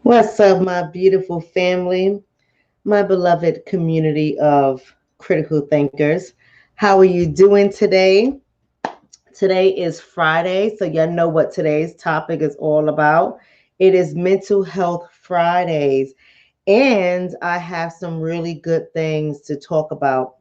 What's up, my beautiful family, my beloved community of critical thinkers? How are you doing today? Today is Friday, so y'all know what today's topic is all about. It is Mental Health Fridays, and I have some really good things to talk about.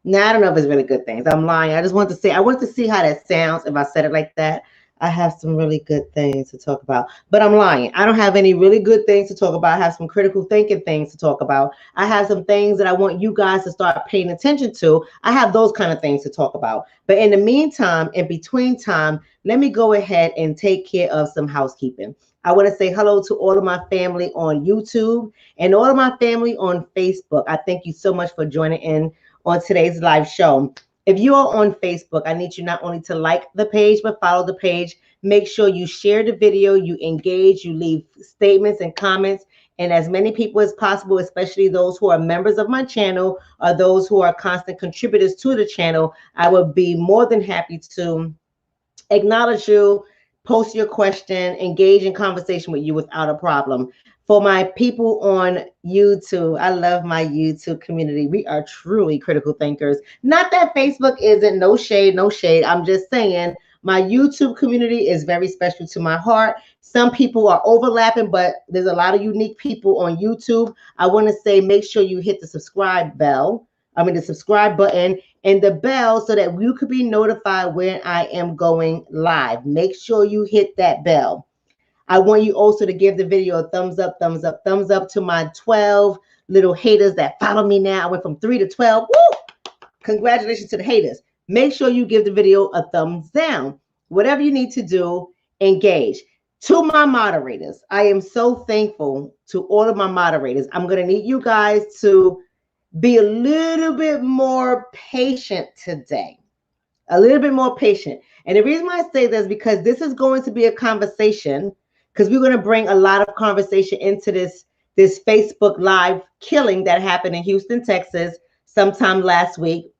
Now, I don't know if it's really good things. I'm lying. I just want to say, I want to see how that sounds if I said it like that. I have some really good things to talk about, but I'm lying. I don't have any really good things to talk about. I have some critical thinking things to talk about. I have some things that I want you guys to start paying attention to. I have those kind of things to talk about. But in the meantime, in between time, let me go ahead and take care of some housekeeping. I want to say hello to all of my family on YouTube and all of my family on Facebook. I thank you so much for joining in on today's live show. If you are on Facebook, I need you not only to like the page, but follow the page. Make sure you share the video, you engage, you leave statements and comments, and as many people as possible, especially those who are members of my channel or those who are constant contributors to the channel, I would be more than happy to acknowledge you, post your question, engage in conversation with you without a problem. For my people on YouTube, I love my YouTube community. We are truly critical thinkers. Not that Facebook isn't, no shade, no shade. I'm just saying my YouTube community is very special to my heart. Some people are overlapping, but there's a lot of unique people on YouTube. I want to say make sure you hit the subscribe the subscribe button and the bell so that you could be notified when I am going live. Make sure you hit that bell. I want you also to give the video a thumbs up, thumbs up, thumbs up to my 12 little haters that follow me now. I went from 3 to 12. Woo! Congratulations to the haters. Make sure you give the video a thumbs down. Whatever you need to do, engage. To my moderators, I am so thankful to all of my moderators. I'm going to need you guys to be a little bit more patient today. A little bit more patient. And the reason why I say this is because this is going to be a conversation, because we're going to bring a lot of conversation into this Facebook Live killing that happened in Houston, Texas, sometime last week.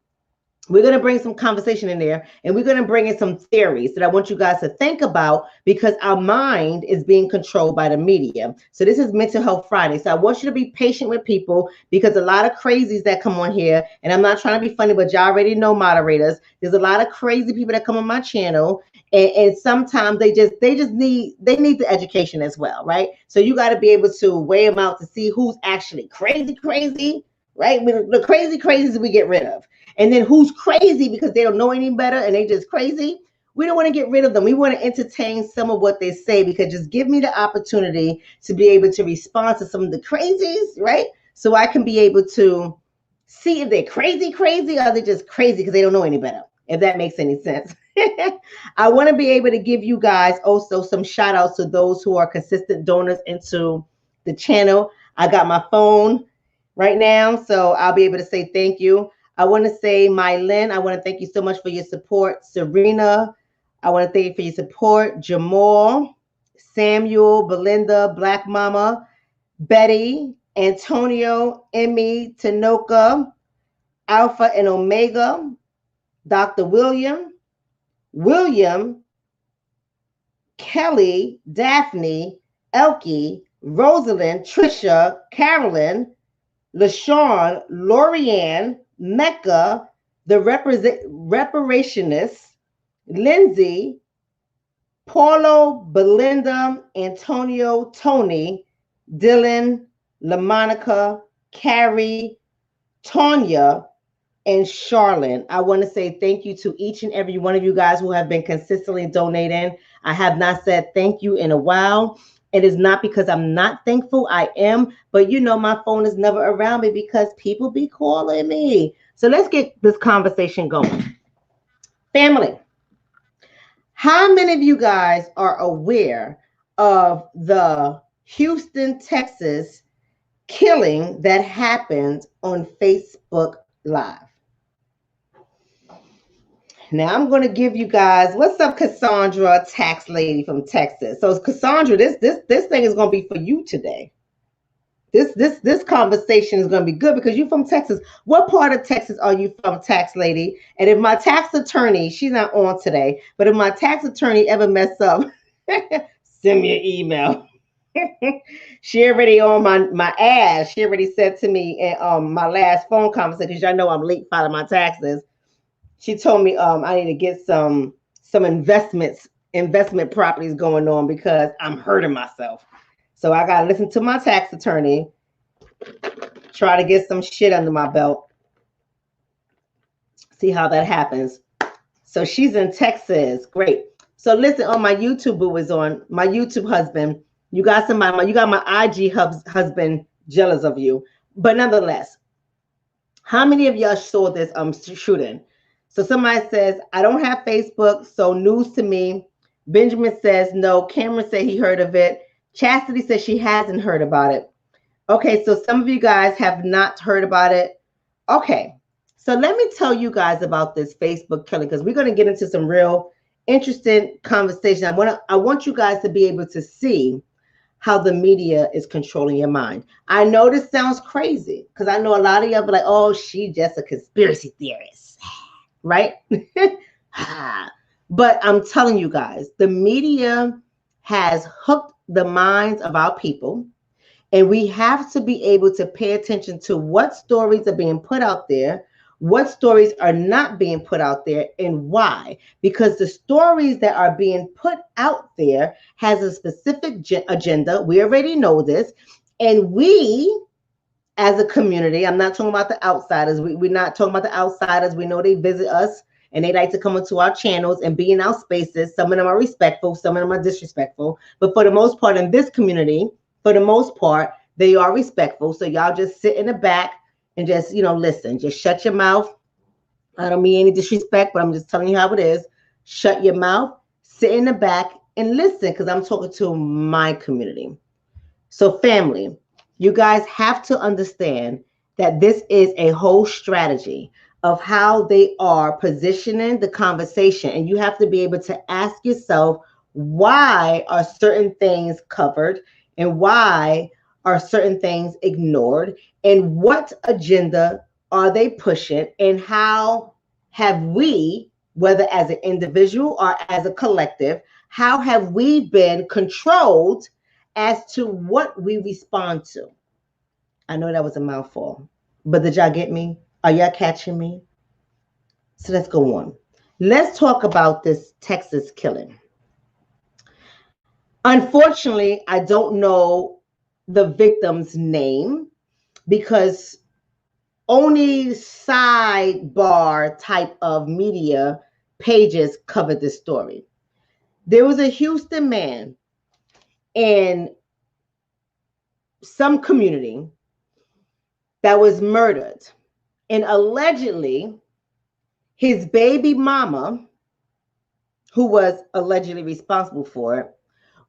We're going to bring some conversation in there, and we're going to bring in some theories that I want you guys to think about, because our mind is being controlled by the media. So this is Mental Health Friday. So I want you to be patient with people, because a lot of crazies that come on here, and I'm not trying to be funny, but y'all already know moderators. There's a lot of crazy people that come on my channel, and sometimes they need the education as well, right? So you got to be able to weigh them out to see who's actually crazy, right? The crazies we get rid of. And then who's crazy because they don't know any better and they just crazy. We don't want to get rid of them. We want to entertain some of what they say, because just give me the opportunity to be able to respond to some of the crazies, right? So I can be able to see if they're crazy, or they're just crazy because they don't know any better, if that makes any sense. I want to be able to give you guys also some shout outs to those who are consistent donors into the channel. I got my phone right now, so I'll be able to say thank you. I want to say, Mylin, I want to thank you so much for your support. Serena, I want to thank you for your support. Jamal, Samuel, Belinda, Black Mama, Betty, Antonio, Emmy, Tanoka, Alpha and Omega, Dr. William, Kelly, Daphne, Elkie, Rosalind, Trisha, Carolyn, LaShawn, Lorianne, Mecca, the reparationist, Lindsay, Paulo, Belinda, Antonio, Tony, Dylan, LaMonica, Carrie, Tanya, and Charlene. I want to say thank you to each and every one of you guys who have been consistently donating. I have not said thank you in a while. It is not because I'm not thankful. I am, but you know, my phone is never around me because people be calling me. So let's get this conversation going. Family, how many of you guys are aware of the Houston, Texas killing that happened on Facebook Live? Now I'm going to give you guys, what's up, Cassandra, tax lady from Texas. So Cassandra, this thing is going to be for you today. This conversation is going to be good because you're from Texas. What part of Texas are you from, tax lady? And if my tax attorney, she's not on today, but if my tax attorney ever mess up, send me an email. She already on my ass. She already said to me in my last phone conversation, because y'all know I'm late filing my taxes. She told me I need to get some investment properties going on because I'm hurting myself. So I gotta listen to my tax attorney, try to get some shit under my belt, see how that happens. So she's in Texas. Great. So listen, on my YouTube boo is on, my YouTube husband. You got somebody, you got my IG husband jealous of you. But nonetheless, how many of y'all saw this shooting? So somebody says, I don't have Facebook, so news to me. Benjamin says no. Cameron said he heard of it. Chastity says she hasn't heard about it. Okay, so some of you guys have not heard about it. Okay, so let me tell you guys about this Facebook killing, because we're going to get into some real interesting conversation. I want you guys to be able to see how the media is controlling your mind. I know this sounds crazy because I know a lot of y'all be like, oh, she just a conspiracy theorist, right? But I'm telling you guys, the media has hooked the minds of our people, and we have to be able to pay attention to what stories are being put out there, what stories are not being put out there, and why. Because the stories that are being put out there has a specific agenda. We already know this. And we, as a community, I'm not talking about the outsiders. We're not talking about the outsiders. We know they visit us and they like to come into our channels and be in our spaces. Some of them are respectful, some of them are disrespectful. But for the most part, in this community, for the most part, they are respectful. So y'all just sit in the back and just, listen. Just shut your mouth. I don't mean any disrespect, but I'm just telling you how it is. Shut your mouth, sit in the back, and listen, because I'm talking to my community. So family, you guys have to understand that this is a whole strategy of how they are positioning the conversation. And you have to be able to ask yourself, why are certain things covered and why are certain things ignored, and what agenda are they pushing, and how have we, whether as an individual or as a collective, how have we been controlled as to what we respond to? I know that was a mouthful, but did y'all get me? Are y'all catching me? So let's go on. Let's talk about this Texas killing. Unfortunately, I don't know the victim's name because only sidebar type of media pages covered this story. There was a Houston man in some community that was murdered, and allegedly his baby mama, who was allegedly responsible for it,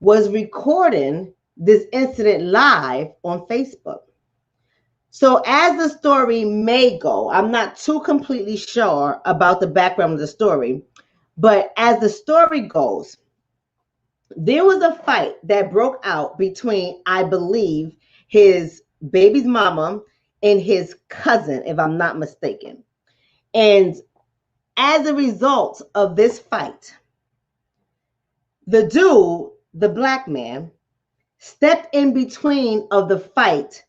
was recording this incident live on Facebook. So as the story may go, I'm not too completely sure about the background of the story, but as the story goes, there was a fight that broke out between, I believe, his baby's mama and his cousin, if I'm not mistaken. And as a result of this fight, the dude, the black man, stepped in between of the fight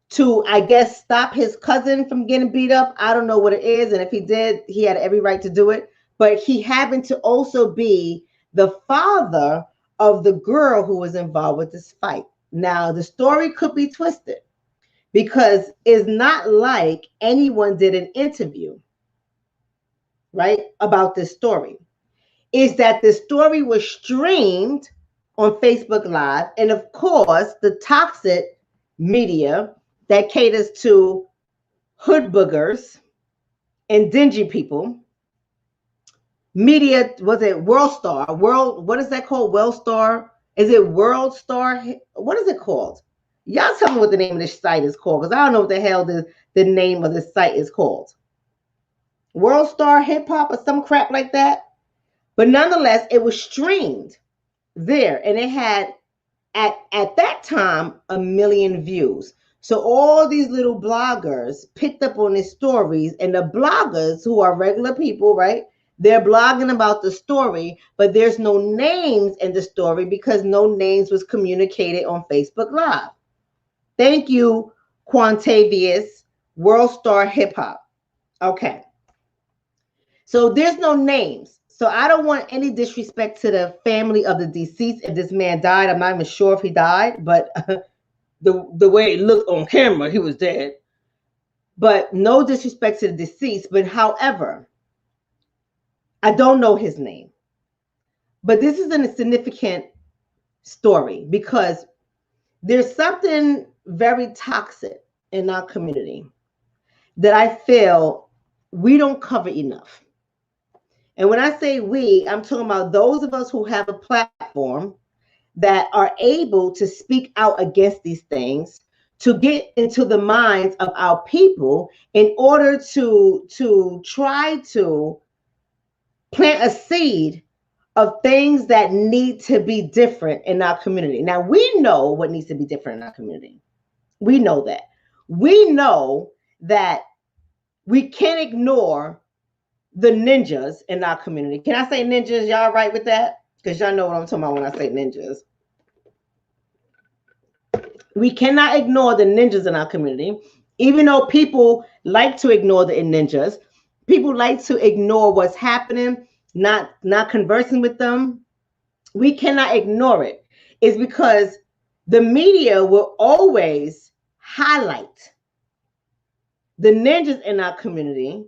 to, I guess, stop his cousin from getting beat up. I don't know what it is. And if he did, he had every right to do it. But he happened to also be the father of the girl who was involved with this fight. Now, the story could be twisted because it's not like anyone did an interview, right, about this story. Is that the story was streamed on Facebook Live. And of course, the toxic media that caters to hood boogers and dingy people, media, was it World Star? What is that called? World Star? Is it World Star? What is it called? Y'all tell me what the name of this site is called, because I don't know what the hell the name of this site is called. World Star Hip Hop or some crap like that. But nonetheless, it was streamed there, and it had at that time 1 million views. So all these little bloggers picked up on these stories, and the bloggers, who are regular people, right? They're blogging about the story, but there's no names in the story because no names was communicated on Facebook Live. Thank you, Quantavious, World Star Hip Hop. Okay. So there's no names. So I don't want any disrespect to the family of the deceased. If this man died, I'm not even sure if he died, but the way it looked on camera, he was dead. But no disrespect to the deceased. But however, I don't know his name. But this is a significant story because there's something very toxic in our community that I feel we don't cover enough. And when I say we, I'm talking about those of us who have a platform that are able to speak out against these things, to get into the minds of our people in order to try to plant a seed of things that need to be different in our community. Now, we know what needs to be different in our community. We know that. We know that we can't ignore the ninjas in our community. Can I say ninjas? Y'all right with that? Because y'all know what I'm talking about when I say ninjas. We cannot ignore the ninjas in our community, even though people like to ignore the ninjas. People like to ignore what's happening, not conversing with them. We cannot ignore it. It's because the media will always highlight the ninjas in our community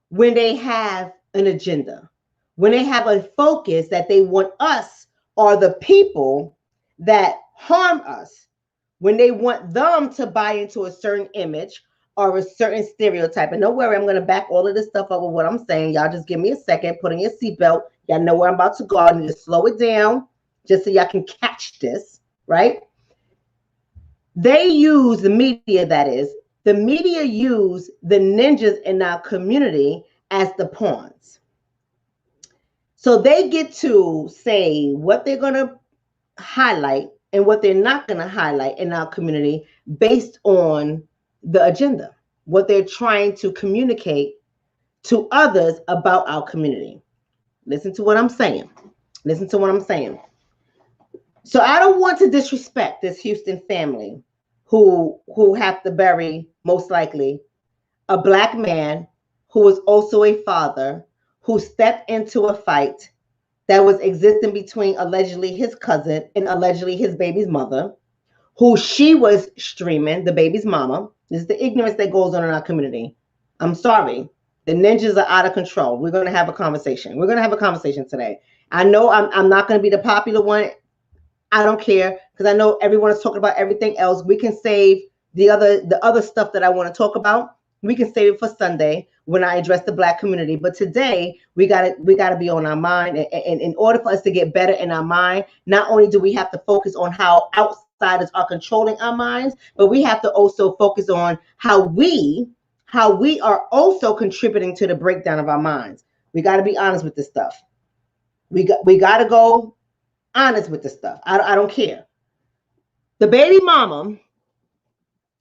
when they have an agenda, when they have a focus that they want us or the people that harm us, when they want them to buy into a certain image or a certain stereotype. And don't worry, I'm going to back all of this stuff up with what I'm saying. Y'all just give me a second, put on your seatbelt. Y'all know where I'm about to go. I need to slow it down just so y'all can catch this, right? They use the media, that is, the media use the ninjas in our community as the pawns. So they get to say what they're going to highlight and what they're not going to highlight in our community based on the agenda, what they're trying to communicate to others about our community. Listen to what I'm saying. Listen to what I'm saying. So I don't want to disrespect this Houston family who have to bury, most likely, a Black man who was also a father, who stepped into a fight that was existing between allegedly his cousin and allegedly his baby's mother, who she was streaming, the baby's mama. This is the ignorance that goes on in our community. I'm sorry. The ninjas are out of control. We're going to have a conversation. We're going to have a conversation today. I know I'm not going to be the popular one. I don't care, because I know everyone is talking about everything else. We can save the other stuff that I want to talk about. We can save it for Sunday when I address the Black community. But today we gotta be on our mind. And in order for us to get better in our mind, not only do we have to focus on how outsiders are controlling our minds, but we have to also focus on how we are also contributing to the breakdown of our minds. We got to be honest with this stuff. We got to go honest with this stuff. I don't care. The baby mama.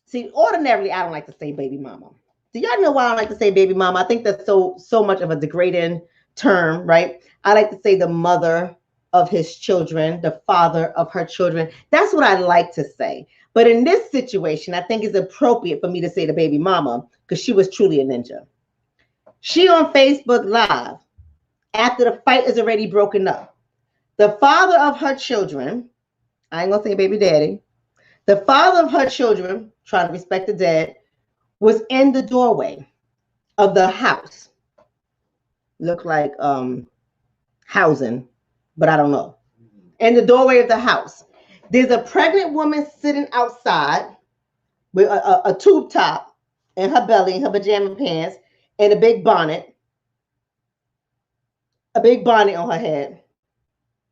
See, ordinarily, I don't like to say baby mama. Do y'all know why I don't like to say baby mama? I think that's so much of a degrading term, right? I like to say the mother of his children, the father of her children. That's what I like to say. But in this situation, I think it's appropriate for me to say the baby mama because she was truly a ninja. She on Facebook Live after the fight is already broken up. The father of her children, I ain't gonna say baby daddy, the father of her children, trying to respect the dad, was in the doorway of the house. Looked like housing, but I don't know. In the doorway of the house. There's a pregnant woman sitting outside with a tube top in her belly, her pajama pants, and a big bonnet. A big bonnet on her head.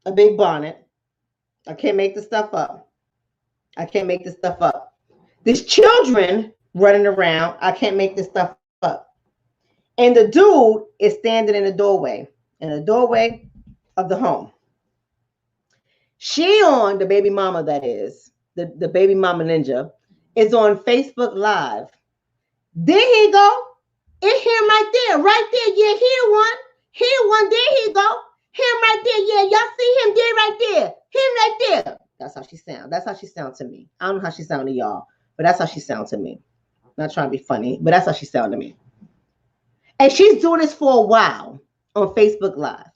A big bonnet. I can't make this stuff up. I can't make this stuff up. There's children running around. I can't make this stuff up. And the dude is standing in the doorway of the home. She on the baby mama, that is, the baby mama ninja, is on Facebook Live. There he go. It's him right there. Right there. Yeah, here one. Here one. There he go. Him right there. Yeah, y'all see him there right there. Him right there. That's how she sound. That's how she sound to me. I don't know how she sound to y'all, but that's how she sound to me. I'm not trying to be funny, but that's how she sound to me. And she's doing this for a while on Facebook Live.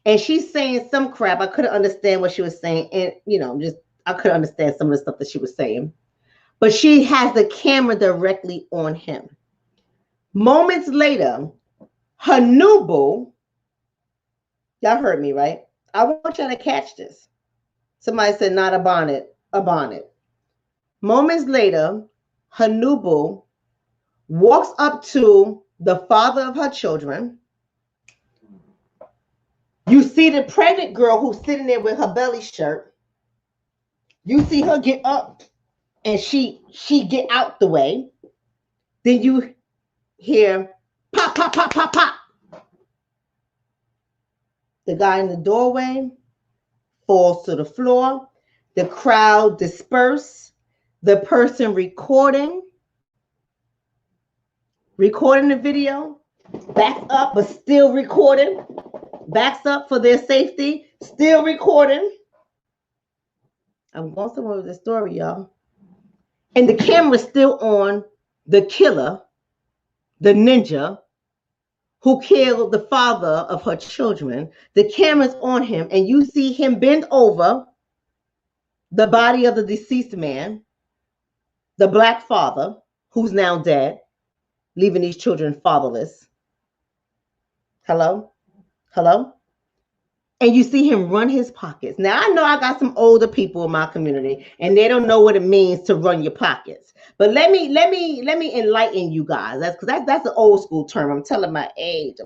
And she's saying some crap. I couldn't understand what she was saying. And, I couldn't understand some of the stuff that she was saying. But she has the camera directly on him. Moments later, her new boo, y'all heard me, right? I want y'all to catch this. Somebody said, not a bonnet, a bonnet. Moments later, her new boo walks up to the father of her children. You see the pregnant girl who's sitting there with her belly shirt. You see her get up and she get out the way. Then you hear pop, pop, pop, pop, pop. The guy in the doorway falls to the floor. The crowd disperse. The person recording the video backs up, but still recording. Backs up for their safety, still recording. I'm going somewhere with the story, y'all. And the camera's still on the killer, the ninja, who killed the father of her children. The camera's on him, and you see him bend over the body of the deceased man, the black father, who's now dead, leaving these children fatherless. Hello? And you see him run his pockets. Now, I know I got some older people in my community, and they don't know what it means to run your pockets. But let me enlighten you guys. That's an old school term. I'm telling my age.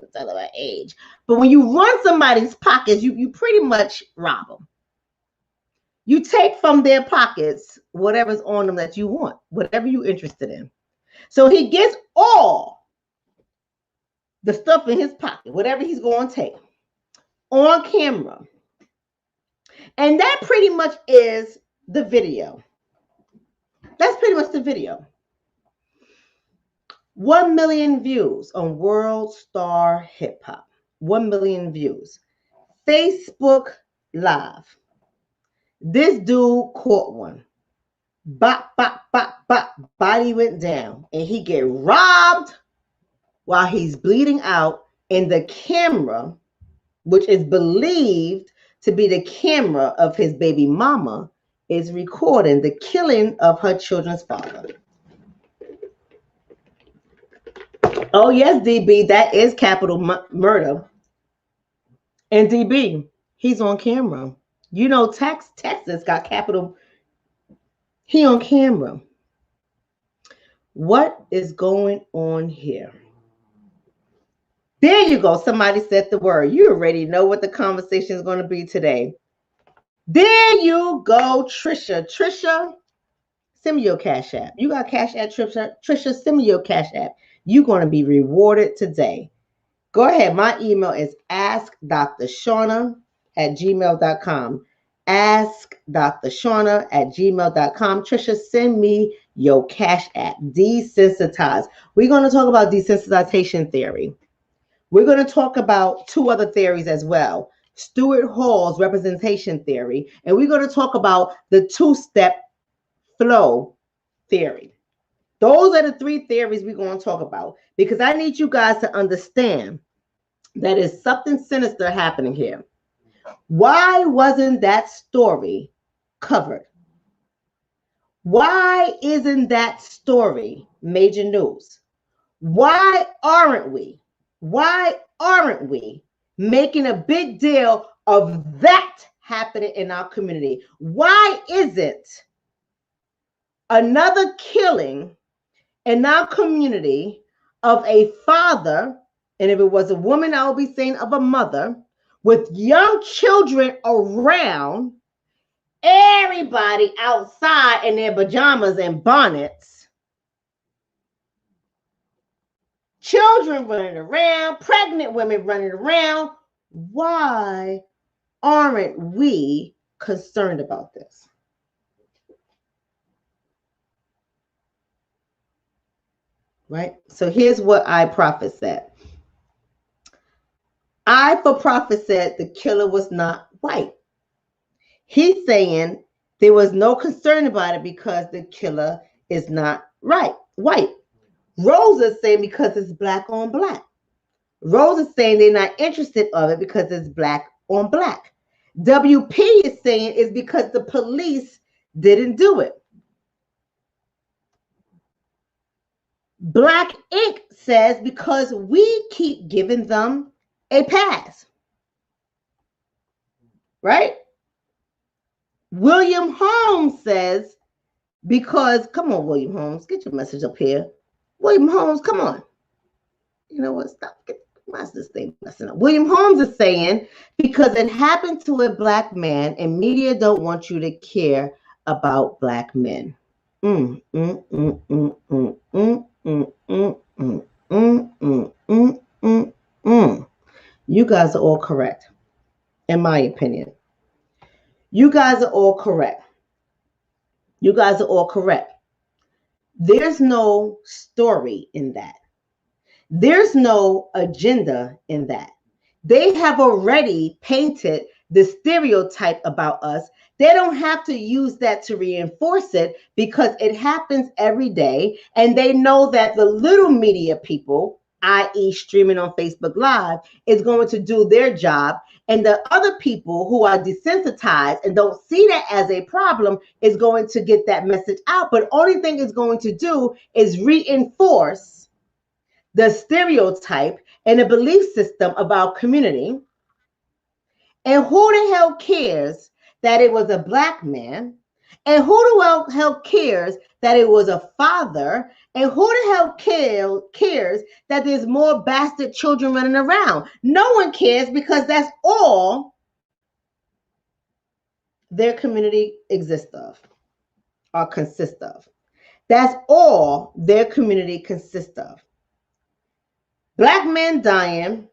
But when you run somebody's pockets, you pretty much rob them. You take from their pockets whatever's on them that you want, whatever you're interested in. So he gets all the stuff in his pocket, whatever he's going to take, on camera. And that pretty much is the video. That's pretty much the video. 1 million views on World Star Hip Hop. 1 million views. Facebook Live. This dude caught one. Bop, bop, bop, bop. Body went down. And he get robbed while he's bleeding out. And the camera, which is believed to be the camera of his baby mama, is recording the killing of her children's father. Oh, yes, DB, that is capital murder. And DB, he's on camera. You know, Texas got capital. He on camera. What is going on here? There you go. Somebody said the word. You already know what the conversation is going to be today. There you go, Trisha. Trisha, send me your Cash App. You got Cash App, Trisha? Trisha, send me your Cash App. You're going to be rewarded today. Go ahead. My email is askdrshonna@gmail.com. Askdrshonna@gmail.com. Trisha, send me your Cash App. Desensitize. We're going to talk about desensitization theory. We're going to talk about two other theories as well. Stuart Hall's representation theory. And we're going to talk about the two-step flow theory. Those are the three theories we're going to talk about, because I need you guys to understand that is something sinister happening here. Why wasn't that story covered? Why isn't that story major news? Why aren't we making a big deal of that happening in our community? Why isn't another killing in our community of a father, and if it was a woman, I would be saying of a mother, with young children around, everybody outside in their pajamas and bonnets, children running around, pregnant women running around? Why aren't we concerned about this? right? So here's what I Prophet said. I for Prophet said the killer was not white. He's saying there was no concern about it because the killer is not white. Rose is saying because it's black on black. Rose is saying they're not interested of it because it's black on black. WP is saying it's because the police didn't do it. Black Ink says because we keep giving them a pass. Right? William Holmes says because, come on, William Holmes, get your message up here. William Holmes, come on. You know what? Stop. Why's this thing messing up? William Holmes is saying because it happened to a black man and media don't want you to care about black men. You guys are all correct, in my opinion. You guys are all correct. You guys are all correct. There's no story in that. There's no agenda in that. They have already painted the stereotype about us. They don't have to use that to reinforce it because it happens every day. And they know that the little media people, i.e. streaming on Facebook Live, is going to do their job. And the other people who are desensitized and don't see that as a problem is going to get that message out. But only thing it's going to do is reinforce the stereotype and the belief system of our community. And who the hell cares that it was a black man? And who the hell cares that it was a father? And who the hell cares that there's more bastard children running around? No one cares because that's all their community exists of or consists of. That's all their community consists of. Black men dying,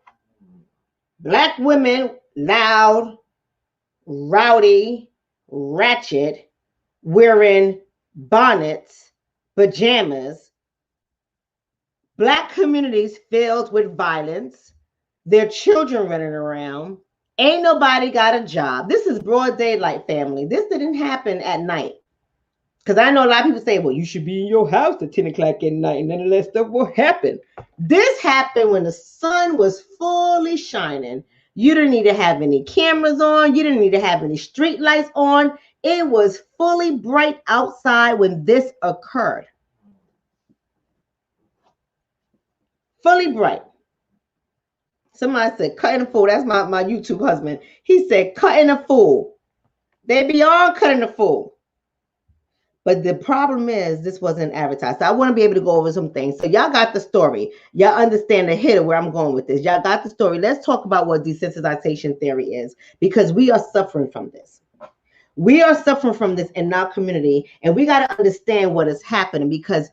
black women loud, rowdy, ratchet, wearing bonnets, pajamas, black communities filled with violence, their children running around, ain't nobody got a job. This is broad daylight, family. This didn't happen at night. Because I know a lot of people say, well, you should be in your house at 10 o'clock at night and none of that stuff will happen. This happened when the sun was fully shining. You didn't need to have any cameras on. You didn't need to have any street lights on. It was fully bright outside when this occurred. Fully bright. Somebody said, cutting a fool. That's my YouTube husband. He said, cutting a fool. They be all cutting a fool. But the problem is this wasn't advertised. So I want to be able to go over some things. So y'all got the story. Y'all understand the hit of where I'm going with this. Y'all got the story. Let's talk about what desensitization theory is, because we are suffering from this. We are suffering from this in our community, and we got to understand what is happening, because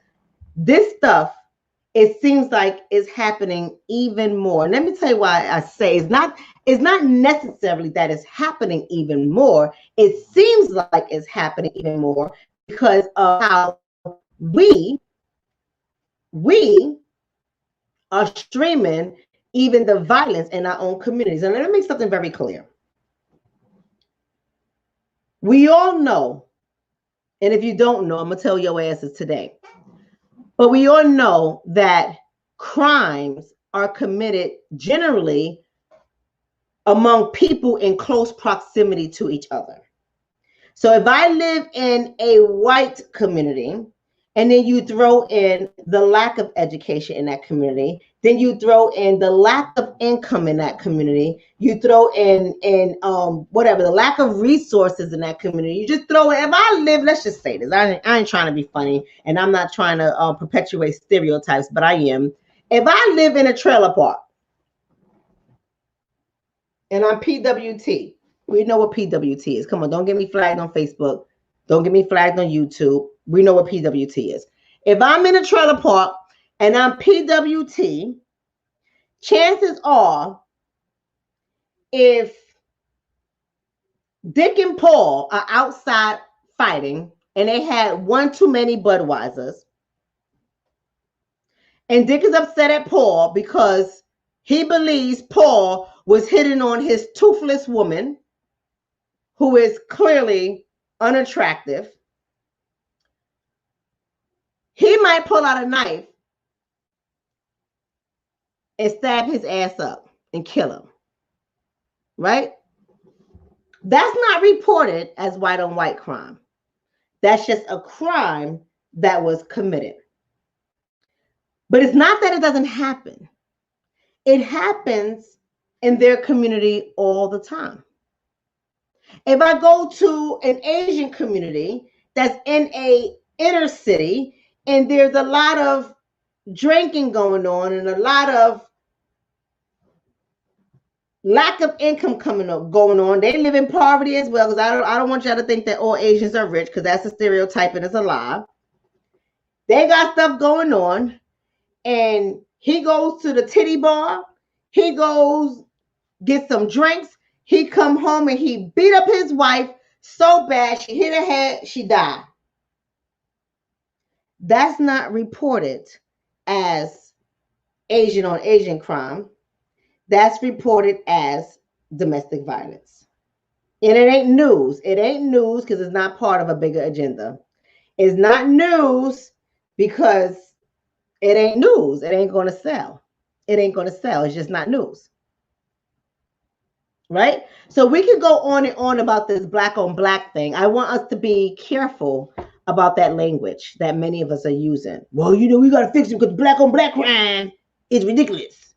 this stuff, it seems like it's happening even more. And let me tell you why I say it's not necessarily that it's happening even more. It seems like it's happening even more because of how we are streaming even the violence in our own communities. And let me make something very clear. We all know, and if you don't know, I'm going to tell your asses today. But we all know that crimes are committed generally among people in close proximity to each other. So if I live in a white community, and then you throw in the lack of education in that community, then you throw in the lack of income in that community, you throw in whatever, the lack of resources in that community, you just throw it. If I live, let's just say this, I ain't trying to be funny, and I'm not trying to perpetuate stereotypes, but I am. If I live in a trailer park, and I'm PWT, we know what PWT is. Come on, don't get me flagged on Facebook. Don't get me flagged on YouTube. We know what PWT is. If I'm in a trailer park and I'm PWT, chances are, if Dick and Paul are outside fighting and they had one too many Budweisers, And Dick is upset at Paul because he believes Paul was hitting on his toothless woman, who is clearly unattractive. He might pull out a knife and stab his ass up and kill him, right? That's not reported as white on white crime. That's just a crime that was committed. But it's not that it doesn't happen. It happens in their community all the time. If I go to an Asian community that's in a inner city and there's a lot of drinking going on and a lot of lack of income going on, they live in poverty as well, because I don't want y'all to think that all Asians are rich, because that's a stereotype and it's a lie. They got stuff going on, and he goes to the titty bar, he goes get some drinks, he come home and he beat up his wife so bad she hit her head, she died. That's not reported as Asian on Asian crime. That's reported as domestic violence. And it ain't news. It ain't news because it's not part of a bigger agenda. It's not news because it ain't news. It ain't going to sell. It ain't going to sell. It's just not news. Right? So we can go on and on about this black on black thing. I want us to be careful about that language that many of us are using. Well, you know, we got to fix it because black on black crime is ridiculous.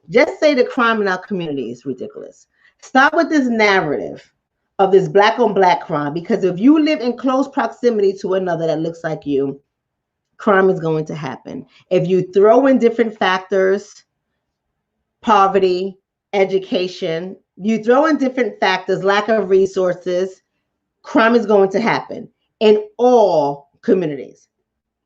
Just say the crime in our community is ridiculous. Stop with this narrative of this black on black crime, because if you live in close proximity to another that looks like you, crime is going to happen. If you throw in different factors, poverty, education, you throw in different factors, lack of resources, crime is going to happen in all communities,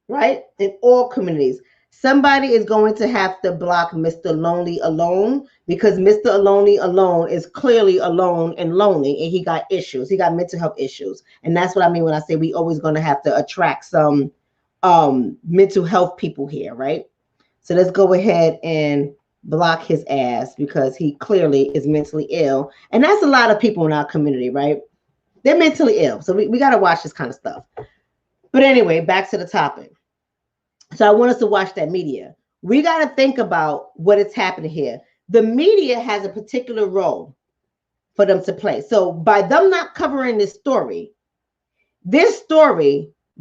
right? In all communities. Somebody is going to have to block Mr. Lonely Alone, because Mr. Lonely Alone is clearly alone and lonely, and he got issues. He got mental health issues. And that's what I mean when I say we always going to have to attract some mental health people here, right? So let's go ahead and block his ass, because he clearly is mentally ill. And that's a lot of people in our community, right? They're mentally ill. So we got to watch this kind of stuff. But anyway, back to the topic. So I want us to watch that media. We got to think about what is happening here. The media has a particular role for them to play. So by them not covering this story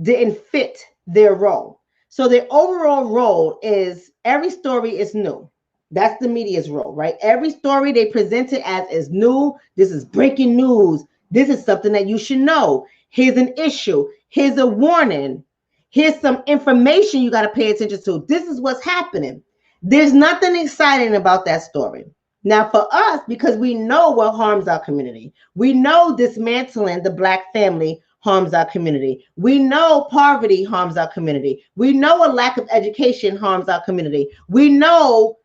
didn't fit their role. So their overall role is every story is new. That's the media's role, right? Every story they present it as is new. This is breaking news. This is something that you should know. Here's an issue. Here's a warning. Here's some information you got to pay attention to. This is what's happening. There's nothing exciting about that story. Now, for us, because we know what harms our community, we know dismantling the Black family harms our community. We know poverty harms our community. We know a lack of education harms our community. We know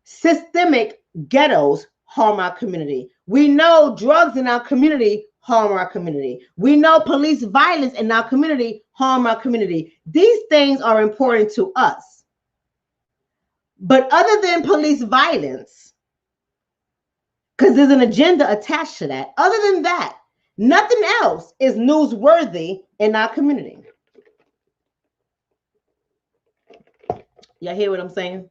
systemic ghettos harm our community. We know drugs in our community harm our community. We know police violence in our community harm our community. These things are important to us. But other than police violence, because there's an agenda attached to that, other than that, nothing else is newsworthy in our community. Y'all hear what I'm saying?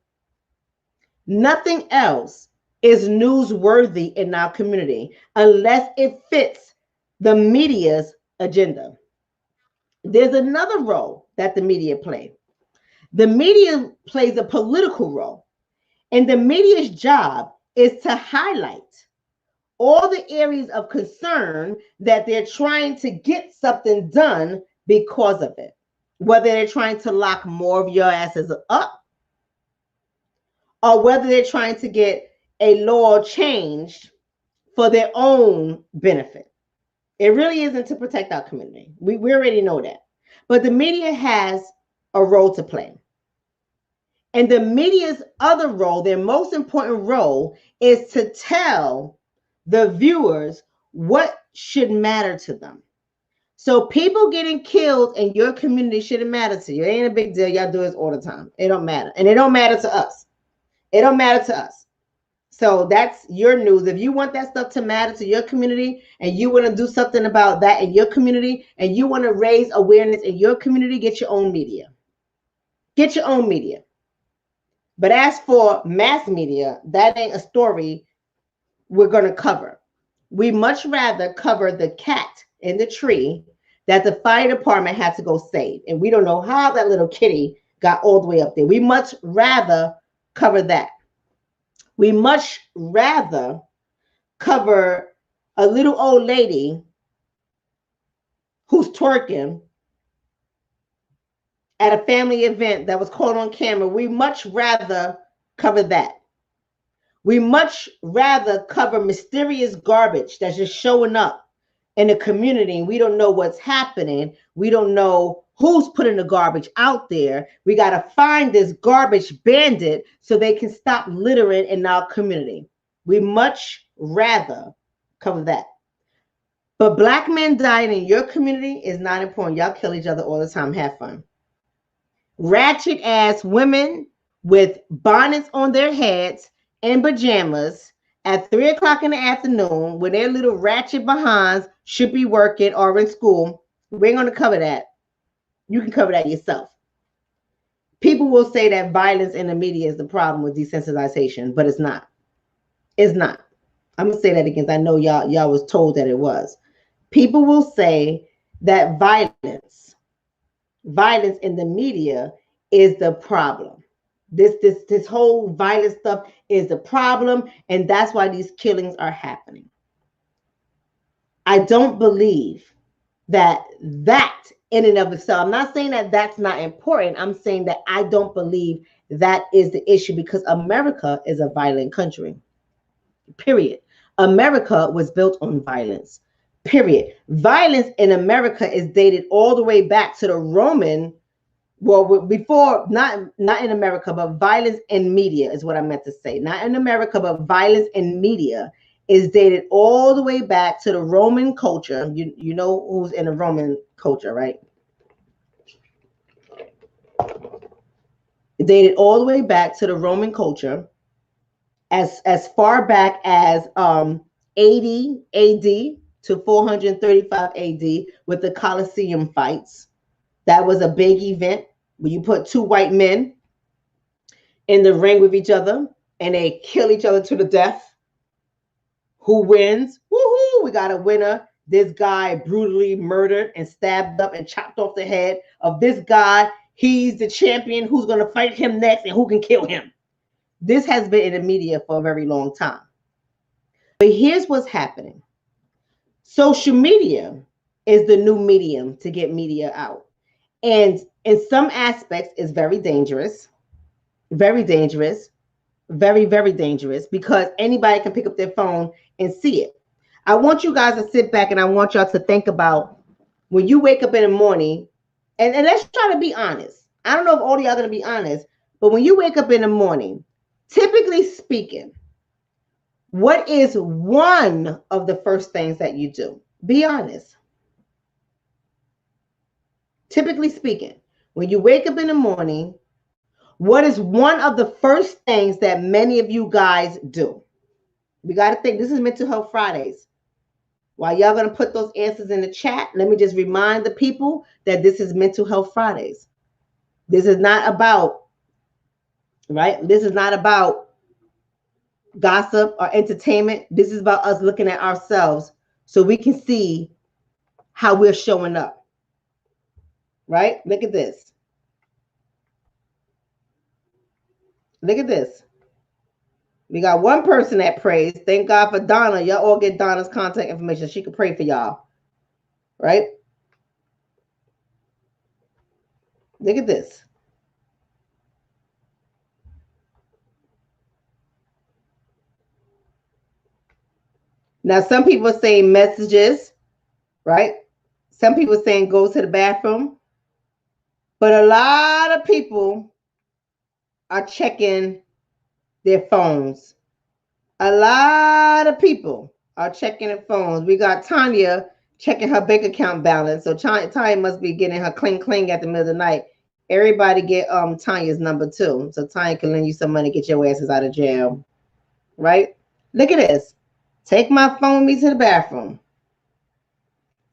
Nothing else is newsworthy in our community unless it fits the media's agenda. There's another role that the media play. The media plays a political role, and the media's job is to highlight all the areas of concern that they're trying to get something done because of it. Whether they're trying to lock more of your asses up, or whether they're trying to get a law changed for their own benefit. It really isn't to protect our community. We already know that. But the media has a role to play. And the media's other role, their most important role, is to tell the viewers what should matter to them. So people getting killed in your community shouldn't matter to you. It ain't a big deal. Y'all do this all the time. It don't matter. And it don't matter to us. It don't matter to us. So that's your news. If you want that stuff to matter to your community and you want to do something about that in your community and you want to raise awareness in your community, get your own media. Get your own media. But as for mass media, that ain't a story we're going to cover. We much rather cover the cat in the tree that the fire department had to go save. And we don't know how that little kitty got all the way up there. We much rather cover that. We much rather cover a little old lady who's twerking at a family event that was caught on camera. We much rather cover that. We much rather cover mysterious garbage that's just showing up in the community. We don't know what's happening. We don't know who's putting the garbage out there. We got to find this garbage bandit so they can stop littering in our community. We much rather cover that. But black men dying in your community is not important. Y'all kill each other all the time. Have fun. Ratchet ass women with bonnets on their heads and pajamas at 3 o'clock in the afternoon when their little ratchet behinds should be working or in school. We ain't going to cover that. You can cover that yourself. People will say that violence in the media is the problem with desensitization, but it's not. It's not. I'm going to say that again. I know y'all was told that it was. People will say that violence in the media is the problem. This whole violent stuff is the problem, and that's why these killings are happening. I don't believe that in and of itself, I'm not saying that that's not important. I'm saying that I don't believe that is the issue because America is a violent country. Period. America was built on violence. Period. Violence in America is dated all the way back to the Roman. Well, before, not in America, but violence in media is what I meant to say. Not in America, but violence in media is dated all the way back to the Roman culture. You know who's in the Roman culture, right? It dated all the way back to the Roman culture as far back as 80 AD to 435 AD with the Colosseum fights. That was a big event where you put two white men in the ring with each other and they kill each other to the death. Who wins? Woohoo! We got a winner. This guy brutally murdered and stabbed up and chopped off the head of this guy. He's the champion. Who's going to fight him next and who can kill him? This has been in the media for a very long time. But here's what's happening. Social media is the new medium to get media out. And in some aspects, it's very dangerous, very dangerous, very, very dangerous because anybody can pick up their phone and see it. I want you guys to sit back and I want y'all to think about when you wake up in the morning, and let's try to be honest. I don't know if all of y'all are going to be honest, but when you wake up in the morning, typically speaking, what is one of the first things that you do? Be honest. Typically speaking, when you wake up in the morning, what is one of the first things that many of you guys do? We got to think. This is Mental Health Fridays. While y'all going to put those answers in the chat, let me just remind the people that this is Mental Health Fridays. This is not about, right? This is not about gossip or entertainment. This is about us looking at ourselves so we can see how we're showing up. Right? Look at this. Look at this. We got one person that prays. Thank God for Donna. Y'all all get Donna's contact information. She can pray for y'all. Right? Look at this. Now, some people are saying messages, right? Some people are saying go to the bathroom. But a lot of people are checking their phones. A lot of people are checking their phones. We got Tanya checking her bank account balance. So Tanya must be getting her cling cling at the middle of the night. Everybody get Tanya's number too, so Tanya can lend you some money, get your asses out of jail. Right? Look at this. Take my phone with me to the bathroom.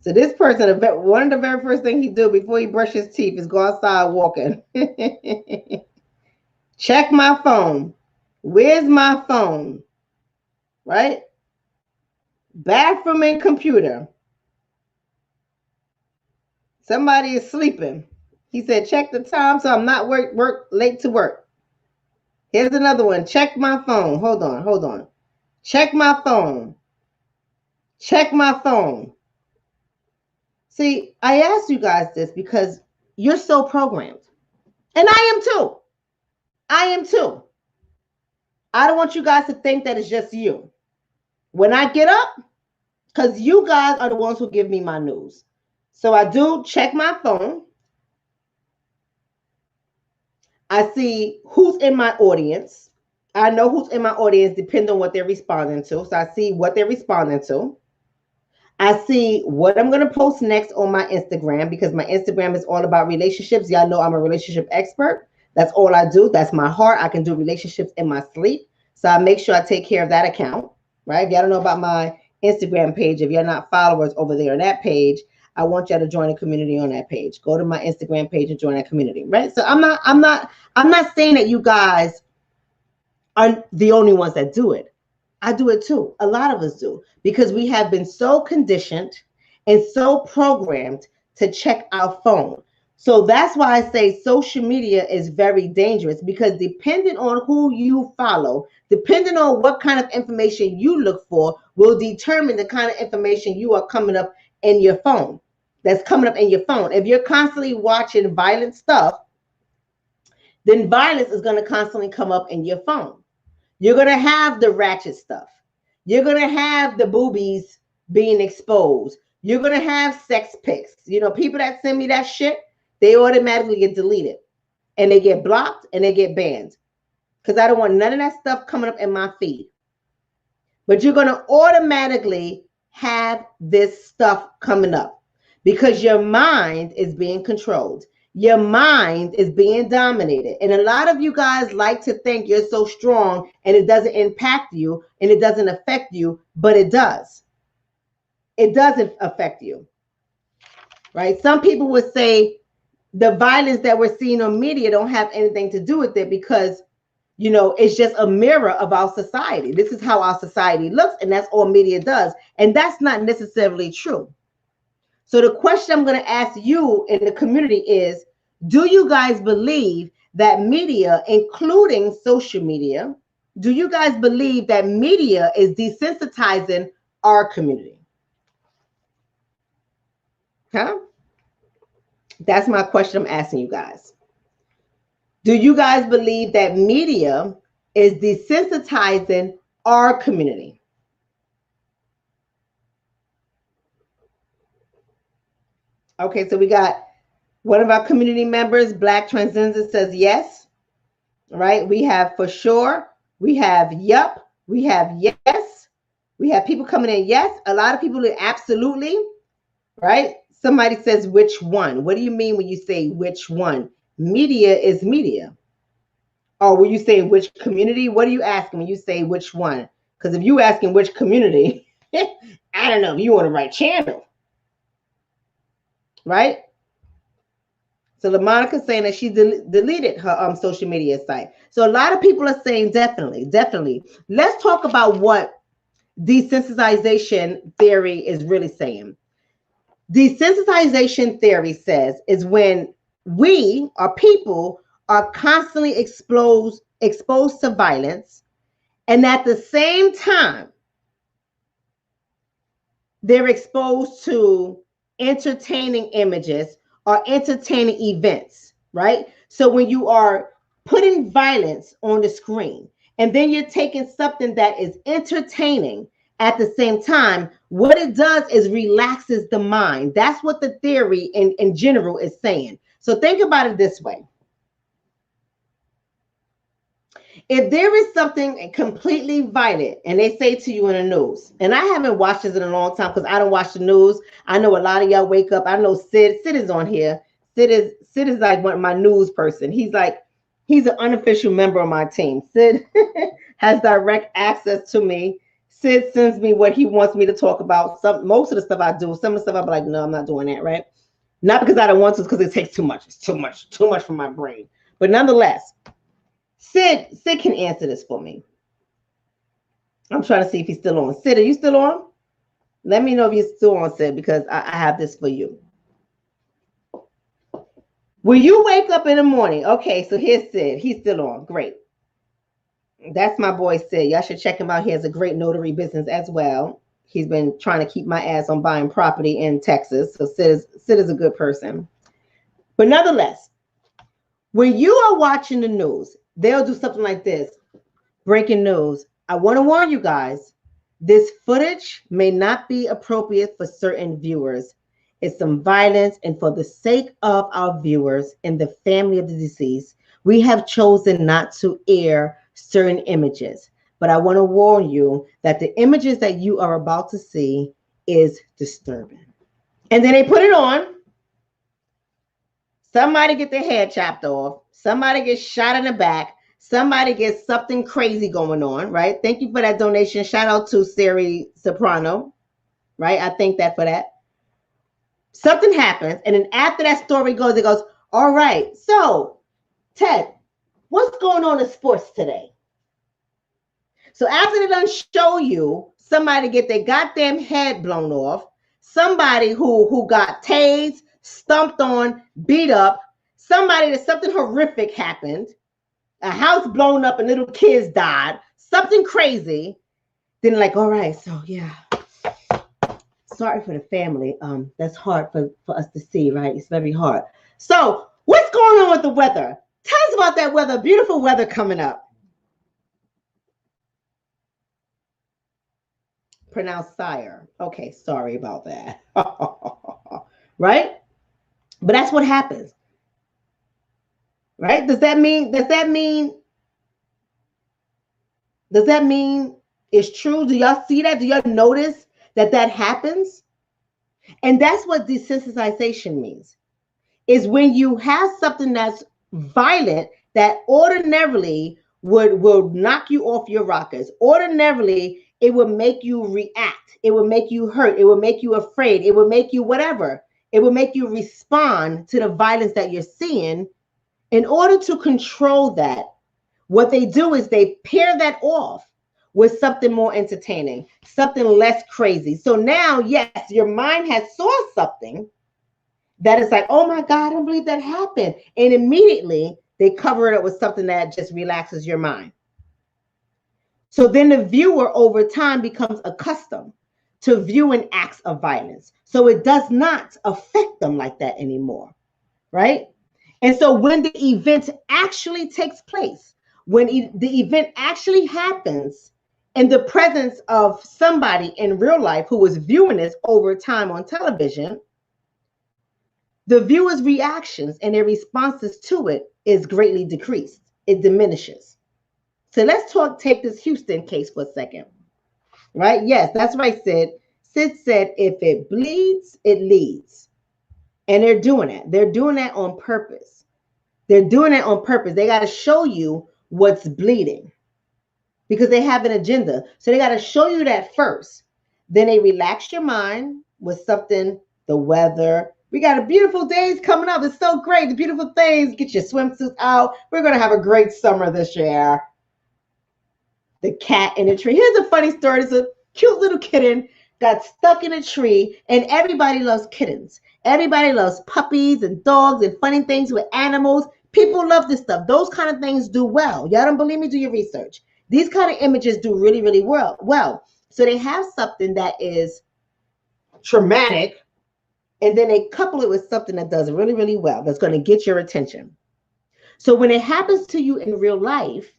So this person, one of the very first things he do before he brush his teeth is go outside walking. Check my phone. Where's my phone? Right? Bathroom and computer. Somebody is sleeping. He said, check the time so I'm not work late to work. Here's another one. Check my phone. Hold on. Check my phone. Check my phone. See, I asked you guys this because you're so programmed. And I am too. I am too. I don't want you guys to think that it's just you. When I get up, because you guys are the ones who give me my news. So I do check my phone. I see who's in my audience. I know who's in my audience depending on what they're responding to. So I see what they're responding to. I see what I'm going to post next on my Instagram because my Instagram is all about relationships. Y'all know I'm a relationship expert. That's all I do. That's my heart. I can do relationships in my sleep. So I make sure I take care of that account, right? If y'all don't know about my Instagram page, if you're not followers over there on that page, I want y'all to join a community on that page. Go to my Instagram page and join that community, right? So I'm not saying that you guys are the only ones that do it. I do it too. A lot of us do because we have been so conditioned and so programmed to check our phone. So that's why I say social media is very dangerous because depending on who you follow, depending on what kind of information you look for will determine the kind of information you are coming up in your phone. That's coming up in your phone. If you're constantly watching violent stuff, then violence is going to constantly come up in your phone. You're going to have the ratchet stuff. You're going to have the boobies being exposed. You're going to have sex pics. You know, people that send me that shit, they automatically get deleted and they get blocked and they get banned because I don't want none of that stuff coming up in my feed. But you're going to automatically have this stuff coming up because your mind is being controlled. Your mind is being dominated. And a lot of you guys like to think you're so strong and it doesn't impact you and it doesn't affect you, but it does. It doesn't affect you, right? Some people would say the violence that we're seeing on media don't have anything to do with it because, you know, it's just a mirror of our society. This is how our society looks and that's all media does. And that's not necessarily true. So the question I'm going to ask you in the community is, do you guys believe that media, including social media, do you guys believe that media is desensitizing our community? Huh? That's my question I'm asking you guys. Do you guys believe that media is desensitizing our community? Okay, so we got one of our community members, Black Transcendent, says yes. Right? We have for sure. We have yup. We have yes. We have people coming in yes. A lot of people are absolutely. Right? Somebody says which one? What do you mean when you say which one? Media is media. Or when you say which community? What are you asking when you say which one? Because if you asking which community, I don't know if you want the right channel. Right? So LaMonica's saying that she deleted her social media site. So a lot of people are saying definitely. Let's talk about what desensitization theory is really saying. Desensitization theory says is when we or people are constantly exposed to violence, and at the same time, they're exposed to entertaining images or entertaining events, right? So when you are putting violence on the screen and then you're taking something that is entertaining at the same time, what it does is relaxes the mind. That's what the theory in general is saying. So think about it this way. If there is something completely violent and they say to you in the news, and I haven't watched this in a long time because I don't watch the news. I know a lot of y'all wake up. I know Sid is on here. Sid is like one my news person. He's an unofficial member of my team. Sid has direct access to me. Sid sends me what he wants me to talk about. Most of the stuff I do, some of the stuff I'm like, no, I'm not doing that, right? Not because I don't want to, because it takes too much. It's too much for my brain. But nonetheless, Sid can answer this for me. I'm trying to see if he's still on. Sid, are you still on? Let me know if you're still on, Sid, because I have this for you. Will you wake up in the morning? Okay, so here's Sid. He's still on. Great. That's my boy Sid. Y'all should check him out. He has a great notary business as well. He's been trying to keep my ass on buying property in Texas. So Sid is a good person. But nonetheless, when you are watching the news, they'll do something like this. Breaking news. I want to warn you guys, this footage may not be appropriate for certain viewers. It's some violence, and for the sake of our viewers and the family of the deceased, we have chosen not to air certain images. But I want to warn you that the images that you are about to see is disturbing. And then they put it on. Somebody get their head chopped off. Somebody gets shot in the back. Somebody gets something crazy going on, right? Thank you for that donation. Shout out to Siri Soprano, right? I thank that for that. Something happens, and then after that story goes, it goes, all right, so, Ted, what's going on in sports today? So after they done show you somebody get their goddamn head blown off, somebody who got tased, stomped on, beat up, somebody that something horrific happened, a house blown up and little kids died, something crazy, then like, all right, so yeah. Sorry for the family. That's hard for us to see, right? It's very hard. So what's going on with the weather? Tell us about that weather. Beautiful weather coming up. Pronounced sire. Okay, sorry about that. Right? But that's what happens. Right? Does that mean it's true? Do y'all see that? Do y'all notice that happens? And that's what desensitization means, is when you have something that's violent that ordinarily would knock you off your rockers. Ordinarily, it would make you react. It would make you hurt. It would make you afraid. It would make you whatever. It would make you respond to the violence that you're seeing. In order to control that, what they do is they pair that off with something more entertaining, something less crazy. So now, yes, your mind has saw something that is like, oh my God, I don't believe that happened. And immediately they cover it up with something that just relaxes your mind. So then the viewer over time becomes accustomed to viewing acts of violence. So it does not affect them like that anymore, right? And so when the event actually takes place, when the event actually happens in the presence of somebody in real life who was viewing this over time on television, the viewer's reactions and their responses to it is greatly decreased. It diminishes. So let's take this Houston case for a second, right? Yes, that's right, Sid. Sid said, if it bleeds, it leads. And they're doing it. They're doing that on purpose. They're doing it on purpose. They got to show you what's bleeding because they have an agenda. So they got to show you that first. Then they relax your mind with something, the weather. We got a beautiful days coming up. It's so great. The beautiful things. Get your swimsuits out. We're going to have a great summer this year. The cat in the tree. Here's a funny story. There's a cute little kitten got stuck in a tree, and everybody loves kittens. Everybody loves puppies and dogs and funny things with animals. People love this stuff. Those kind of things do well. Y'all don't believe me? Do your research. These kind of images do really, really well. So they have something that is traumatic, and then they couple it with something that does really, really well. That's going to get your attention. So when it happens to you in real life,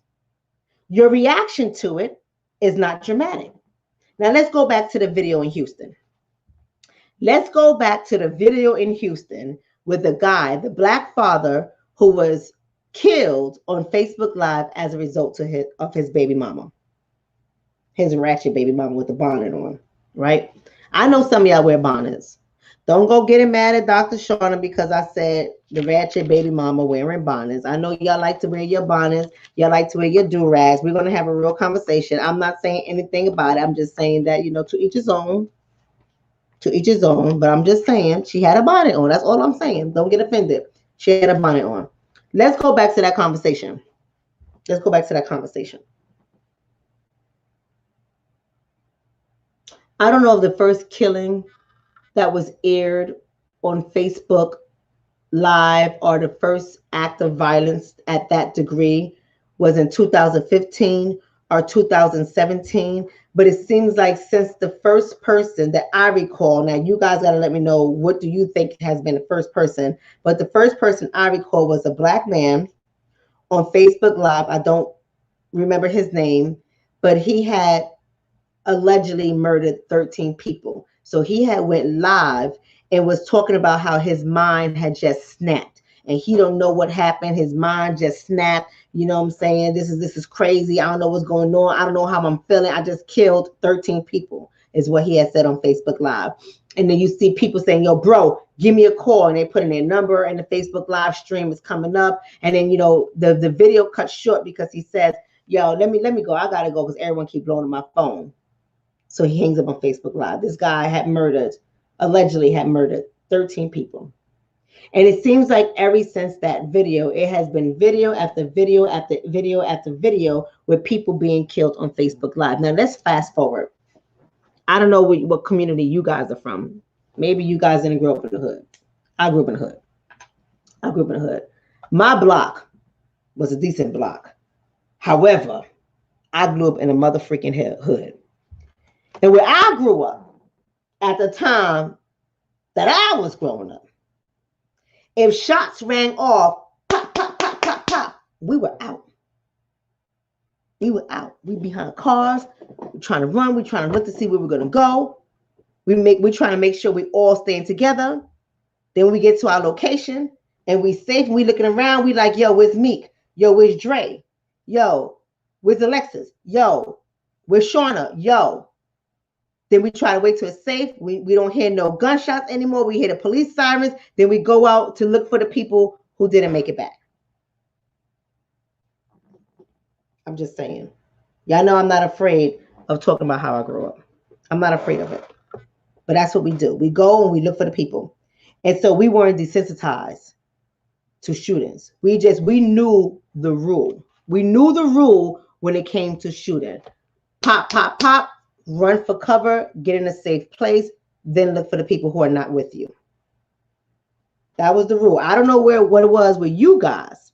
your reaction to it is not dramatic. Now let's go back to the video in Houston. Let's go back to the video in Houston with the guy, the black father, who was killed on Facebook Live as a result of his baby mama, his ratchet baby mama with the bonnet on, right? I know some of y'all wear bonnets. Don't go getting mad at Dr. Shonna because I said the ratchet baby mama wearing bonnets. I know y'all like to wear your bonnets. Y'all like to wear your do-rags. We're going to have a real conversation. I'm not saying anything about it. I'm just saying that, to each his own. To each his own. But I'm just saying she had a bonnet on. That's all I'm saying. Don't get offended. She had a bonnet on. Let's go back to that conversation. I don't know if the first killing that was aired on Facebook Live or the first act of violence at that degree was in 2015 or 2017. But it seems like since the first person that I recall, now you guys got to let me know, what do you think has been the first person? But the first person I recall was a black man on Facebook Live. I don't remember his name, but he had allegedly murdered 13 people. So he had went live and was talking about how his mind had just snapped and he don't know what happened. His mind just snapped. You know what I'm saying? This is crazy. I don't know what's going on. I don't know how I'm feeling. I just killed 13 people is what he had said on Facebook Live. And then you see people saying, yo, bro, give me a call. And they put in their number and the Facebook Live stream is coming up. And then, the video cut short because he says, yo, let me go. I got to go because everyone keep blowing my phone. So he hangs up on Facebook Live. This guy allegedly had murdered 13 people. And it seems like ever since that video, it has been video after video after video after video with people being killed on Facebook Live. Now, let's fast forward. I don't know what community you guys are from. Maybe you guys didn't grow up in the hood. I grew up in the hood. My block was a decent block. However, I grew up in a mother freaking hood. And where I grew up at the time that I was growing up, if shots rang off, pop, pop, pop, pop, pop, we were out. We behind cars. We're trying to run. We're trying to look to see where we're going to go. We're trying to make sure we all staying together. Then we get to our location and we safe. And we looking around. We like, yo, where's Meek? Yo, where's Dre? Yo, where's Alexis? Yo, where's Shonna? Yo. Then we try to wait till it's safe. We don't hear no gunshots anymore. We hear the police sirens. Then we go out to look for the people who didn't make it back. I'm just saying. Y'all know I'm not afraid of talking about how I grew up. I'm not afraid of it. But that's what we do. We go and we look for the people. And so we weren't desensitized to shootings. We knew the rule. We knew the rule when it came to shooting. Pop, pop, pop. Run for cover, get in a safe place, then look for the people who are not with you. That was the rule. I don't know what it was where you guys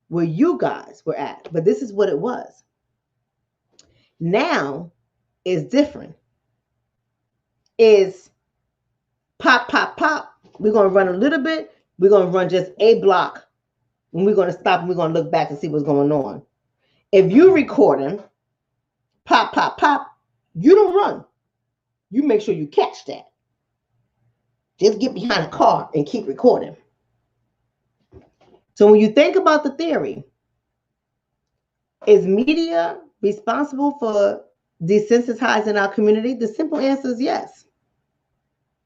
were at, but this is what it was. Now is different. Is pop, pop, pop. We're going to run a little bit. We're going to run just a block. And we're going to stop and we're going to look back and see what's going on. If you're recording, pop, pop, pop, you don't run. You make sure you catch that. Just get behind a car and keep recording. So when you think about the theory, is media responsible for desensitizing our community? The simple answer is yes.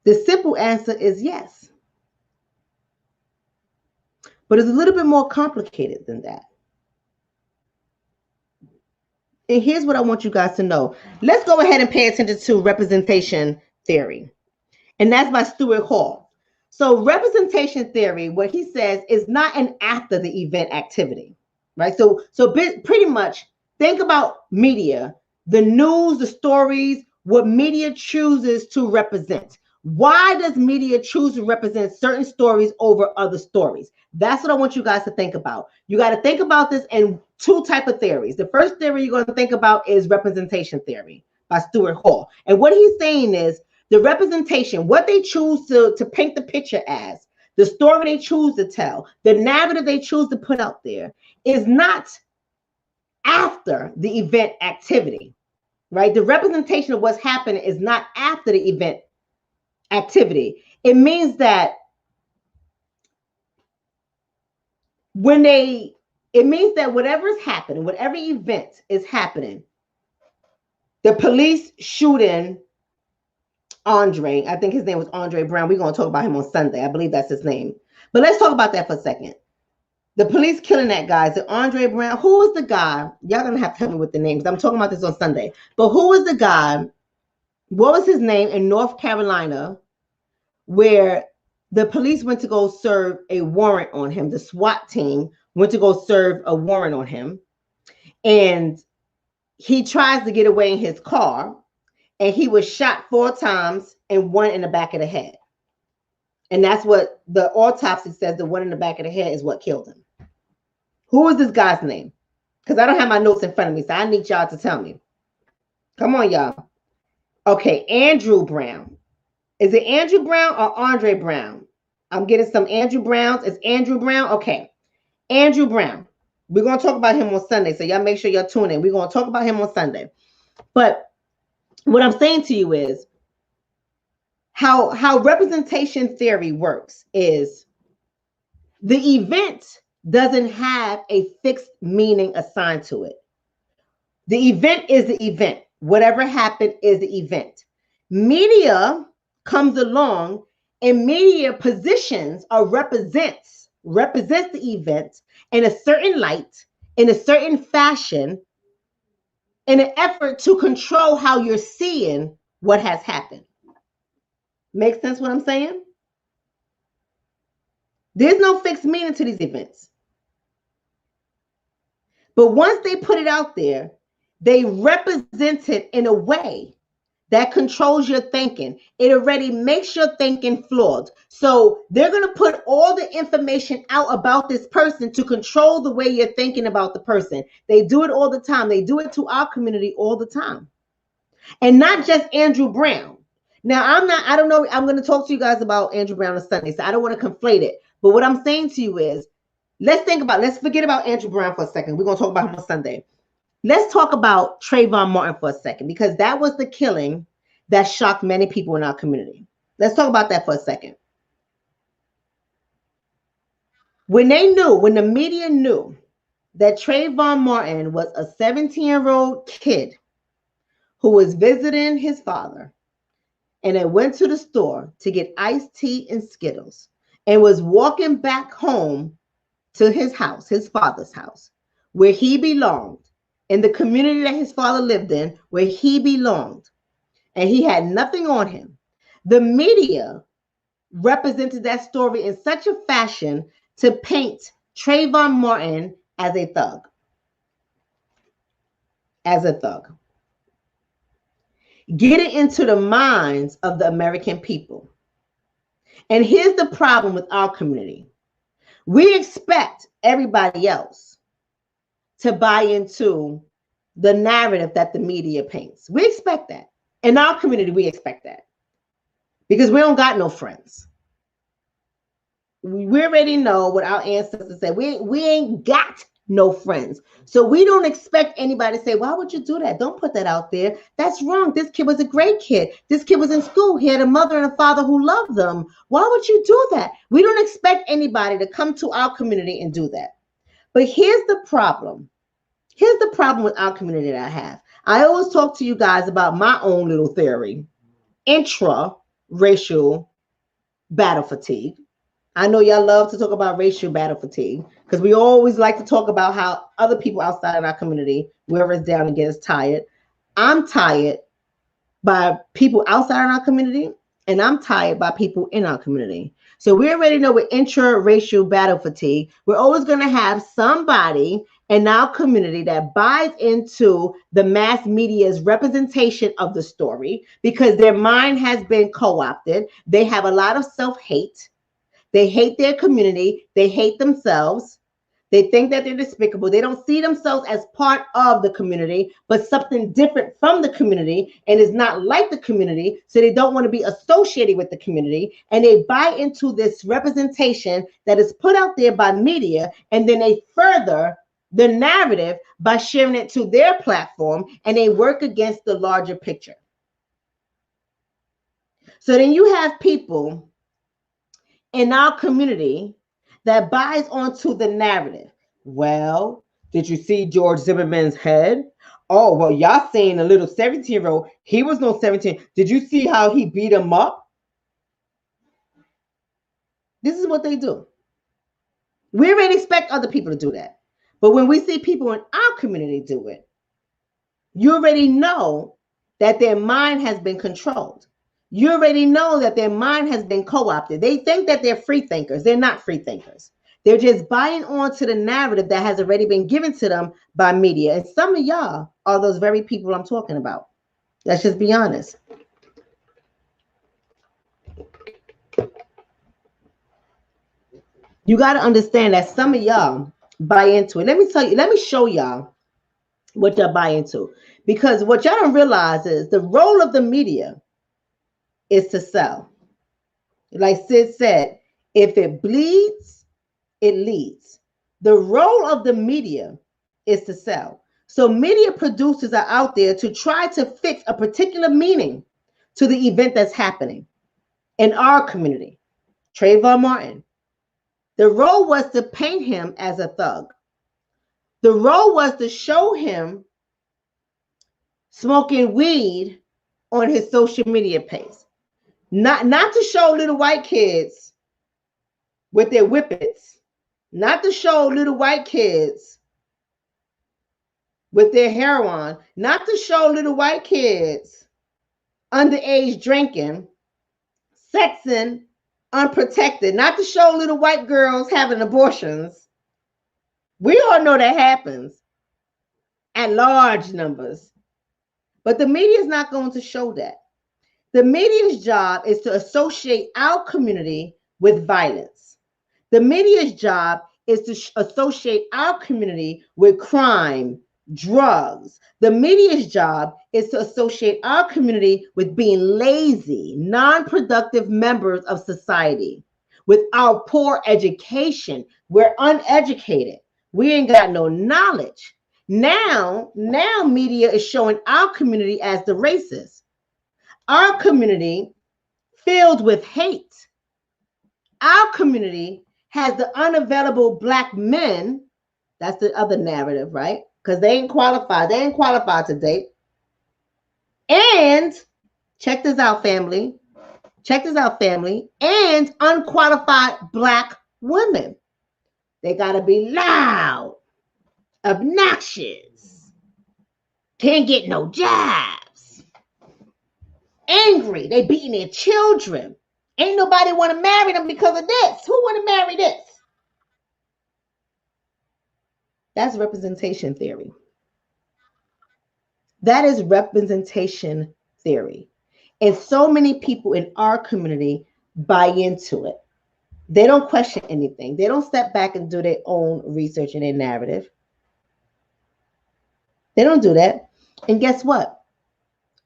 The simple answer is yes. But it's a little bit more complicated than that. And here's what I want you guys to know. Let's go ahead and pay attention to representation theory. And that's by Stuart Hall. So representation theory, what he says is not an after the event activity, right? So pretty much think about media, the news, the stories, what media chooses to represent. Why does media choose to represent certain stories over other stories? That's what I want you guys to think about. You got to think about this in two types of theories. The first theory you're going to think about is representation theory by Stuart Hall. And what he's saying is the representation, what they choose to paint the picture as, the story they choose to tell, the narrative they choose to put out there is not after the event activity, right? The representation of what's happening is not after the event activity. It means that it means that whatever is happening, whatever event is happening, the police shooting Andre, I think his name was Andre Brown. We're going to talk about him on Sunday. I believe that's his name. But let's talk about that for a second. The police killing that guy. Is it Andre Brown? Who was the guy? Y'all going to have to help me with the names. I'm talking about this on Sunday. But who was the guy? What was his name in North Carolina where the police went to go serve a warrant on him? The SWAT team went to go serve a warrant on him. And he tries to get away in his car. And he was shot 4 times and 1 in the back of the head. And that's what the autopsy says, the 1 in the back of the head is what killed him. Who is this guy's name? Because I don't have my notes in front of me, so I need y'all to tell me. Come on, y'all. Okay, Andrew Brown. Is it Andrew Brown or Andre Brown? I'm getting some Andrew Browns. Is Andrew Brown? Okay. Andrew Brown. We're going to talk about him on Sunday, so y'all make sure y'all tune in. We're going to talk about him on Sunday. But what I'm saying to you is how representation theory works is the event doesn't have a fixed meaning assigned to it. The event is the event. Whatever happened is the event. Media comes along and media positions or represents the event in a certain light, in a certain fashion, in an effort to control how you're seeing what has happened. Make sense what I'm saying? There's no fixed meaning to these events. But once they put it out there, they represent it in a way that controls your thinking. It already makes your thinking flawed. So they're going to put all the information out about this person to control the way you're thinking about the person. They do it all the time. They do it to our community all the time. And not just Andrew Brown. Now, I don't know. I'm going to talk to you guys about Andrew Brown on Sunday, so I don't want to conflate it. But what I'm saying to you is, let's forget about Andrew Brown for a second. We're going to talk about him on Sunday. Let's talk about Trayvon Martin for a second, because that was the killing that shocked many people in our community. Let's talk about that for a second. When the media knew that Trayvon Martin was a 17-year-old kid who was visiting his father and then went to the store to get iced tea and Skittles and was walking back home to his house, his father's house, where he belonged, in the community that his father lived in, where he belonged, and he had nothing on him. The media represented that story in such a fashion to paint Trayvon Martin as a thug. As a thug. Getting into the minds of the American people. And here's the problem with our community. We expect everybody else to buy into the narrative that the media paints. We expect that. In our community, we expect that. Because we don't got no friends. We already know what our ancestors said. We ain't got no friends. So we don't expect anybody to say, why would you do that? Don't put that out there. That's wrong. This kid was a great kid. This kid was in school. He had a mother and a father who loved them. Why would you do that? We don't expect anybody to come to our community and do that. But here's the problem. Here's the problem with our community that I have. I always talk to you guys about my own little theory, intra-racial battle fatigue. I know y'all love to talk about racial battle fatigue because we always like to talk about how other people outside of our community, whoever is down and gets tired. I'm tired by people outside of our community, and I'm tired by people in our community. So we already know with intra-racial battle fatigue, we're always going to have somebody in our community that buys into the mass media's representation of the story because their mind has been co-opted. They have a lot of self-hate. They hate their community. They hate themselves. They think that they're despicable. They don't see themselves as part of the community, but something different from the community and is not like the community. So they don't want to be associated with the community. And they buy into this representation that is put out there by media. And then they further the narrative by sharing it to their platform, and they work against the larger picture. So then you have people in our community that buys onto the narrative. Well, did you see George Zimmerman's head? Oh, well, y'all saying a little 17-year-old. He was no 17. Did you see how he beat him up? This is what they do. We already expect other people to do that. But when we see people in our community do it, you already know that their mind has been controlled. You already know that their mind has been co-opted. They think that they're free thinkers. They're not free thinkers. They're just buying on to the narrative that has already been given to them by media. And some of y'all are those very people I'm talking about. Let's just be honest. You got to understand that some of y'all buy into it. Let me show y'all what y'all buy into. Because what y'all don't realize is the role of the media is to sell. Like Sid said, if it bleeds, it leads. The role of the media is to sell. So media producers are out there to try to fix a particular meaning to the event that's happening in our community. Trayvon Martin. The role was to paint him as a thug. The role was to show him smoking weed on his social media page. Not to show little white kids with their whippets. Not to show little white kids with their heroin. Not to show little white kids underage drinking, sexing, unprotected. Not to show little white girls having abortions. We all know that happens at large numbers. But the media is not going to show that. The media's job is to associate our community with violence. The media's job is to associate our community with crime, drugs. The media's job is to associate our community with being lazy, non-productive members of society, with our poor education. We're uneducated. We ain't got no knowledge. Now media is showing our community as the racist. Our community filled with hate. Our community has the unavailable Black men. That's the other narrative, right? Because they ain't qualified. They ain't qualified to date. And check this out, family. Check this out, family. And unqualified Black women. They got to be loud, obnoxious, can't get no jobs, angry, they beating their children. Ain't nobody want to marry them because of this. Who want to marry this? That's representation theory. That is representation theory. And so many people in our community buy into it. They don't question anything. They don't step back and do their own research and their narrative. They don't do that. And guess what?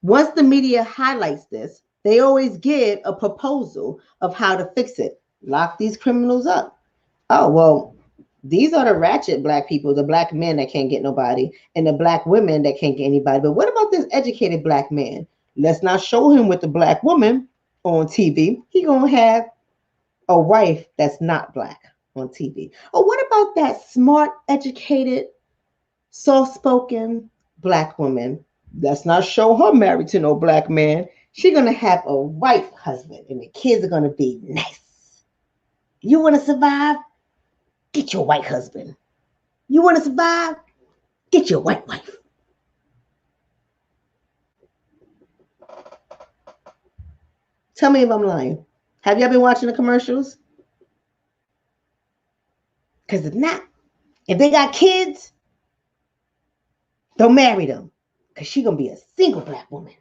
Once the media highlights this, they always give a proposal of how to fix it. Lock these criminals up. Oh, well, these are the ratchet Black people, the Black men that can't get nobody, and the Black women that can't get anybody. But what about this educated Black man? Let's not show him with the Black woman on TV. He gonna have a wife that's not Black on TV. Or what about that smart, educated, soft-spoken Black woman? Let's not show her married to no Black man. She's going to have a white husband and the kids are going to be nice. You want to survive? Get your white husband. You want to survive? Get your white wife. Tell me if I'm lying. Have y'all been watching the commercials? Because if not, if they got kids, don't marry them. Because she's going to be a single Black woman.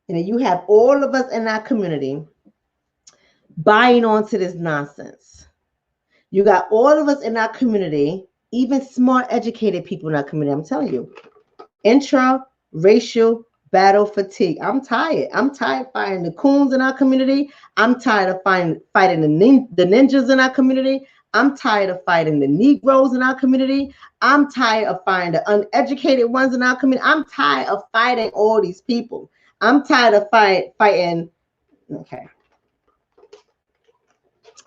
And then you have all of us in our community buying onto this nonsense. You got all of us in our community, even smart, educated people in our community. I'm telling you, intra-racial battle fatigue. I'm tired. I'm tired of fighting the coons in our community. I'm tired of fighting the ninjas in our community. I'm tired of fighting the Negroes in our community. I'm tired of fighting the uneducated ones in our community. I'm tired of fighting all these people. I'm tired of fighting. Okay.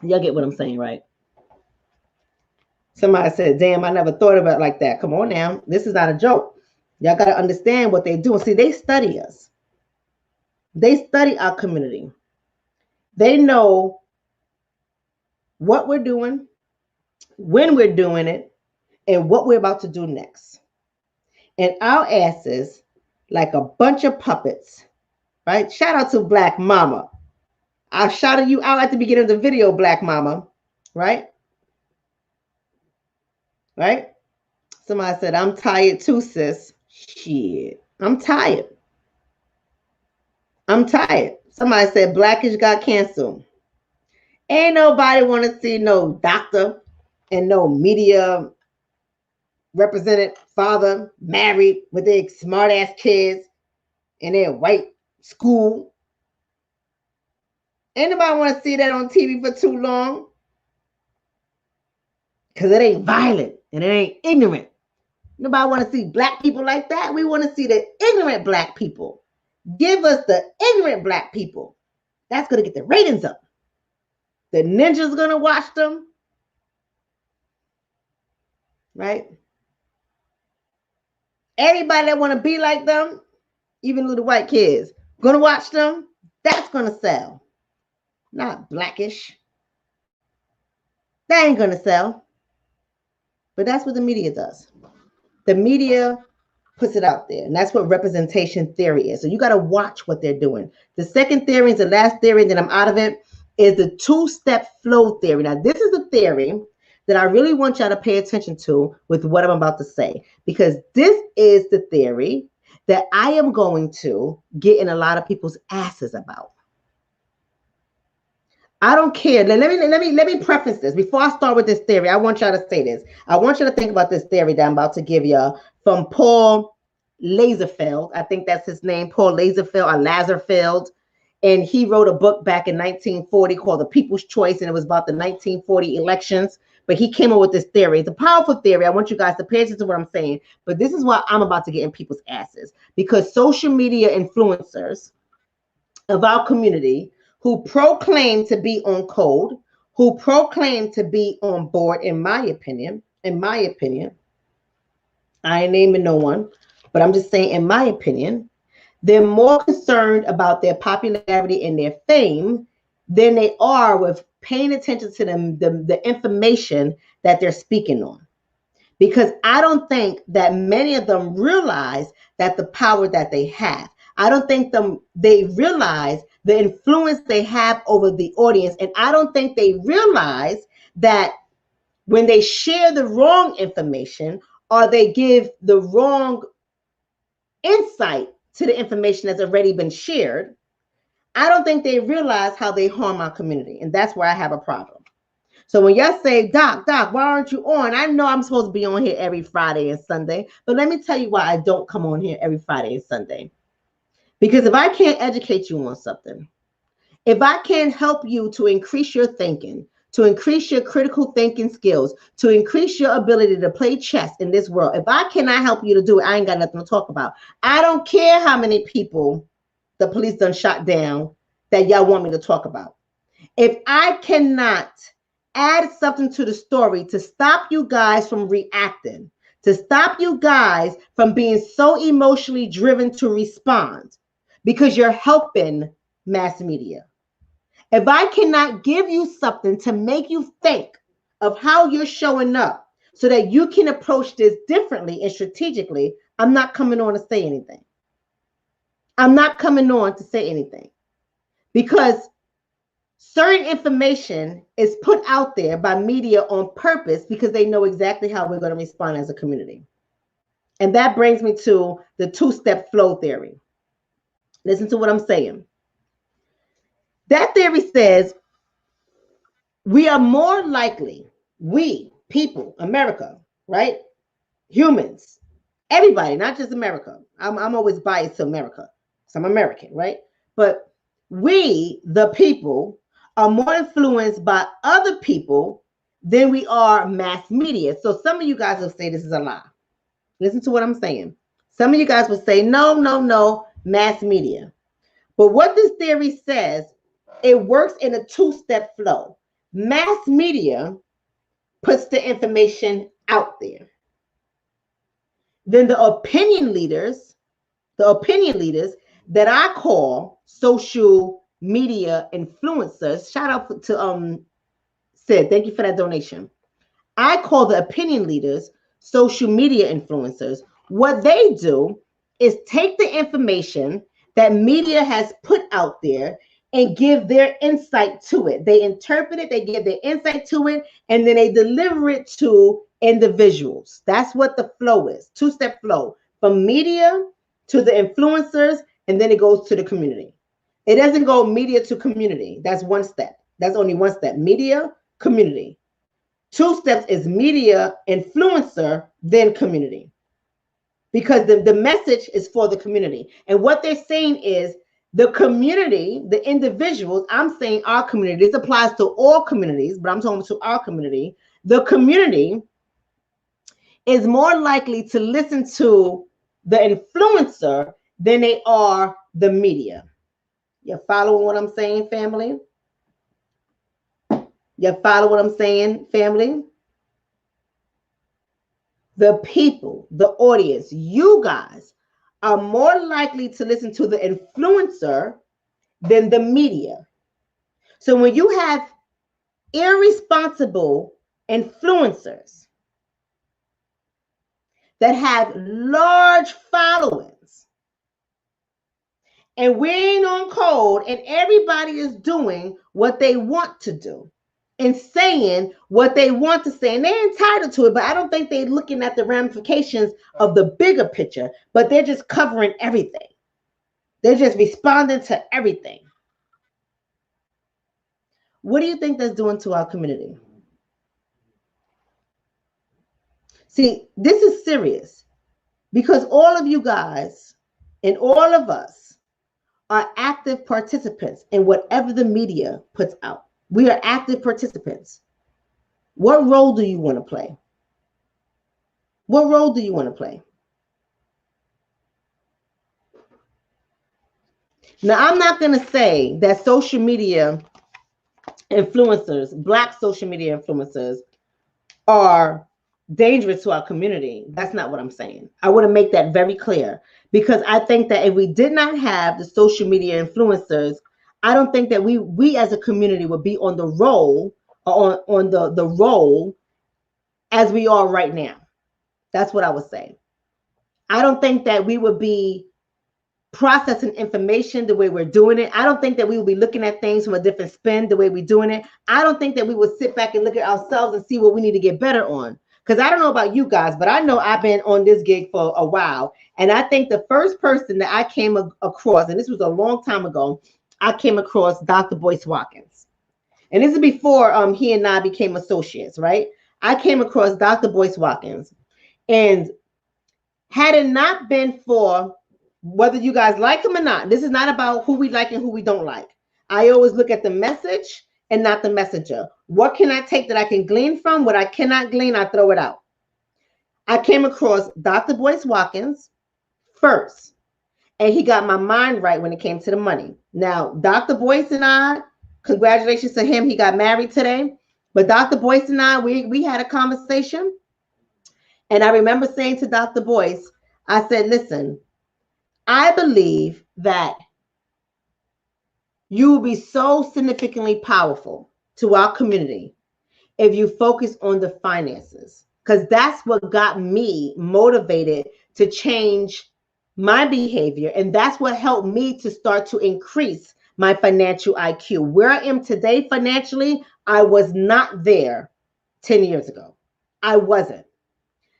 Y'all get what I'm saying, right? Somebody said, damn, I never thought about it like that. Come on now. This is not a joke. Y'all got to understand what they do. See, they study us. They study our community. They know what we're doing, when we're doing it, and what we're about to do next. And our asses, like a bunch of puppets, right? Shout out to Black Mama. I shouted you out at the beginning of the video, Black Mama, right? Right? Somebody said, I'm tired too, sis. Shit, I'm tired. I'm tired. Somebody said, Blackish got canceled. Ain't nobody want to see no doctor and no media represented father married with their smart ass kids in their white school. Ain't nobody want to see that on TV for too long because it ain't violent and it ain't ignorant. Nobody want to see black people like that. We want to see the ignorant black people. Give us the ignorant black people. That's going to get the ratings up. The ninjas going to watch them. Right? Everybody that want to be like them, even little white kids, going to watch them. That's going to sell. Not Blackish. That ain't going to sell. But that's what the media does. The media puts it out there. And that's what representation theory is. So you got to watch what they're doing. The second theory is the last theory, and then I'm out of it, is the two-step flow theory. Now, this is the theory that I really want y'all to pay attention to with what I'm about to say, because this is the theory that I am going to get in a lot of people's asses about. I don't care. Let me preface this. Before I start with this theory, I want y'all to say this. I want you to think about this theory that I'm about to give y'all from Paul Lazarsfeld. I think that's his name, Paul Lazarsfeld. And he wrote a book back in 1940 called The People's Choice, and it was about the 1940 elections. But he came up with this theory. It's a powerful theory. I want you guys to pay attention to what I'm saying. But this is why I'm about to get in people's asses. Because social media influencers of our community who proclaim to be on code, who proclaim to be on board, in my opinion, I ain't naming no one, but I'm just saying, in my opinion, they're more concerned about their popularity and their fame than they are with paying attention to the information that they're speaking on. Because I don't think that many of them realize that the power that they have. I don't think they realize the influence they have over the audience. And I don't think they realize that when they share the wrong information or they give the wrong insight to the information that's already been shared, I don't think they realize how they harm our community. And that's where I have a problem. So when y'all say, Doc, why aren't you on? I know I'm supposed to be on here every Friday and Sunday, but let me tell you why I don't come on here every Friday and Sunday. Because if I can't educate you on something, if I can't help you to increase your thinking, to increase your critical thinking skills, to increase your ability to play chess in this world, if I cannot help you to do it, I ain't got nothing to talk about. I don't care how many people the police done shot down that y'all want me to talk about. If I cannot add something to the story to stop you guys from reacting, to stop you guys from being so emotionally driven to respond, because you're helping mass media. If I cannot give you something to make you think of how you're showing up so that you can approach this differently and strategically, I'm not coming on to say anything. I'm not coming on to say anything because certain information is put out there by media on purpose because they know exactly how we're going to respond as a community. And that brings me to the two-step flow theory. Listen to what I'm saying. That theory says we are more likely, we, people, America, right? Humans, everybody, not just America. I'm always biased to America because I'm American, right? But we, the people, are more influenced by other people than we are mass media. So some of you guys will say this is a lie. Listen to what I'm saying. Some of you guys will say, no, mass media. But what this theory says, it works in a two-step flow. Mass media puts the information out there. Then the opinion leaders that I call social media influencers. Shout out to Sid, thank you for that donation. I call the opinion leaders social media influencers. What they do is take the information that media has put out there and give their insight to it. They interpret it, they give their insight to it, and then they deliver it to individuals. That's what the flow is. Two-step flow from media to the influencers, and then it goes to the community. It doesn't go media to community. That's one step. That's only one step. Media, community. Two steps is media, influencer, then community. Because the message is for the community. And what they're saying is the community, the individuals, I'm saying our community, this applies to all communities, but I'm talking to our community. The community is more likely to listen to the influencer than they are the media. You following what I'm saying, family? You follow what I'm saying, family? The people, the audience, you guys are more likely to listen to the influencer than the media. So when you have irresponsible influencers that have large followings, and we ain't on code, and everybody is doing what they want to do and saying what they want to say, and they're entitled to it, but I don't think they're looking at the ramifications of the bigger picture, but they're just covering everything. They're just responding to everything. What do you think that's doing to our community? See, this is serious because all of you guys and all of us are active participants in whatever the media puts out. We are active participants. What role do you want to play? What role do you want to play? Now, I'm not going to say that social media influencers, Black social media influencers, are dangerous to our community. That's not what I'm saying. I want to make that very clear because I think that if we did not have the social media influencers, I don't think that we as a community would be on the roll on the role as we are right now. That's what I would say. I don't think that we would be processing information the way we're doing it. I don't think that we would be looking at things from a different spin the way we're doing it. I don't think that we would sit back and look at ourselves and see what we need to get better on. Because I don't know about you guys, but I know I've been on this gig for a while. And I think the first person that I came across, and this was a long time ago, I came across Dr. Boyce Watkins. And this is before he and I became associates, right? I came across Dr. Boyce Watkins. And had it not been for whether you guys like him or not, this is not about who we like and who we don't like. I always look at the message and not the messenger. What can I take that I can glean from? What I cannot glean, I throw it out. I came across Dr. Boyce Watkins first, and he got my mind right when it came to the money. Now, Dr. Boyce and I, congratulations to him, he got married today. But Dr. Boyce and I, we had a conversation. And I remember saying to Dr. Boyce, I said, listen, I believe that you will be so significantly powerful to our community if you focus on the finances, because that's what got me motivated to change my behavior. And that's what helped me to start to increase my financial IQ. Where I am today financially, I was not there 10 years ago. I wasn't.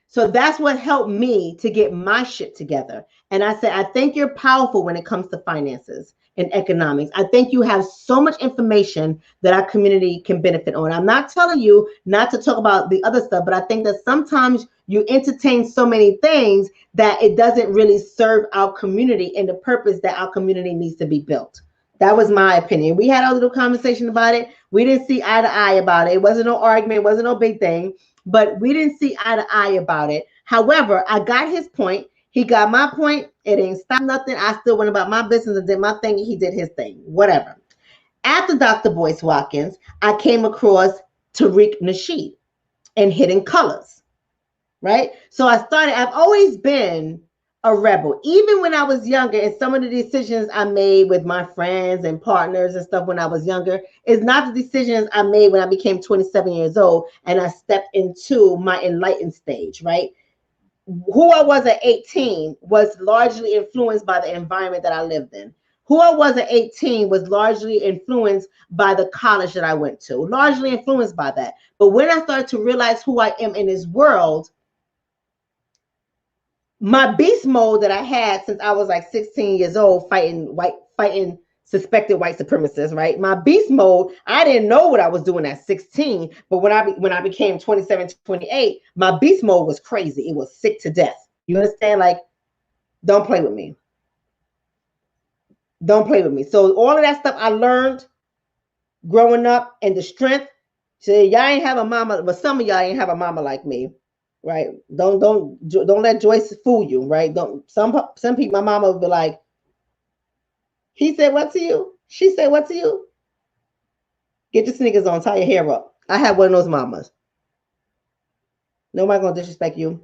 So that's what helped me to get my shit together. And I said, I think you're powerful when it comes to finances and economics. I think you have so much information that our community can benefit on. I'm not telling you not to talk about the other stuff, but I think that sometimes you entertain so many things that it doesn't really serve our community and the purpose that our community needs to be built. That was my opinion. We had a little conversation about it. We didn't see eye to eye about it. It wasn't no argument. It wasn't no big thing. But we didn't see eye to eye about it. However, I got his point. He got my point. It ain't stopped nothing. I still went about my business and did my thing. He did his thing. Whatever. After Dr. Boyce Watkins, I came across Tariq Nasheed. and Hidden Colors, right? So I've always been a rebel. Even when I was younger, and some of the decisions I made with my friends and partners and stuff when I was younger is not the decisions I made when I became 27 years old and I stepped into my enlightened stage, right? Who I was at 18 was largely influenced by the environment that I lived in. Who I was at 18 was largely influenced by the college that I went to, largely influenced by that. But when I started to realize who I am in this world, my beast mode that I had since I was like 16 years old, fighting suspected white supremacists, right? My beast mode, I didn't know what I was doing at 16, but when I became 27, 28, my beast mode was crazy. It was sick to death. You understand? Like, don't play with me. Don't play with me. So all of that stuff I learned growing up, and the strength. So y'all ain't have a mama, but some of y'all ain't have a mama like me. Right? Don't let Joyce fool you, right? Don't some people, my mama would be like, he said what to you? She said what to you? Get your sneakers on, tie your hair up. I had one of those mamas. Nobody gonna disrespect you.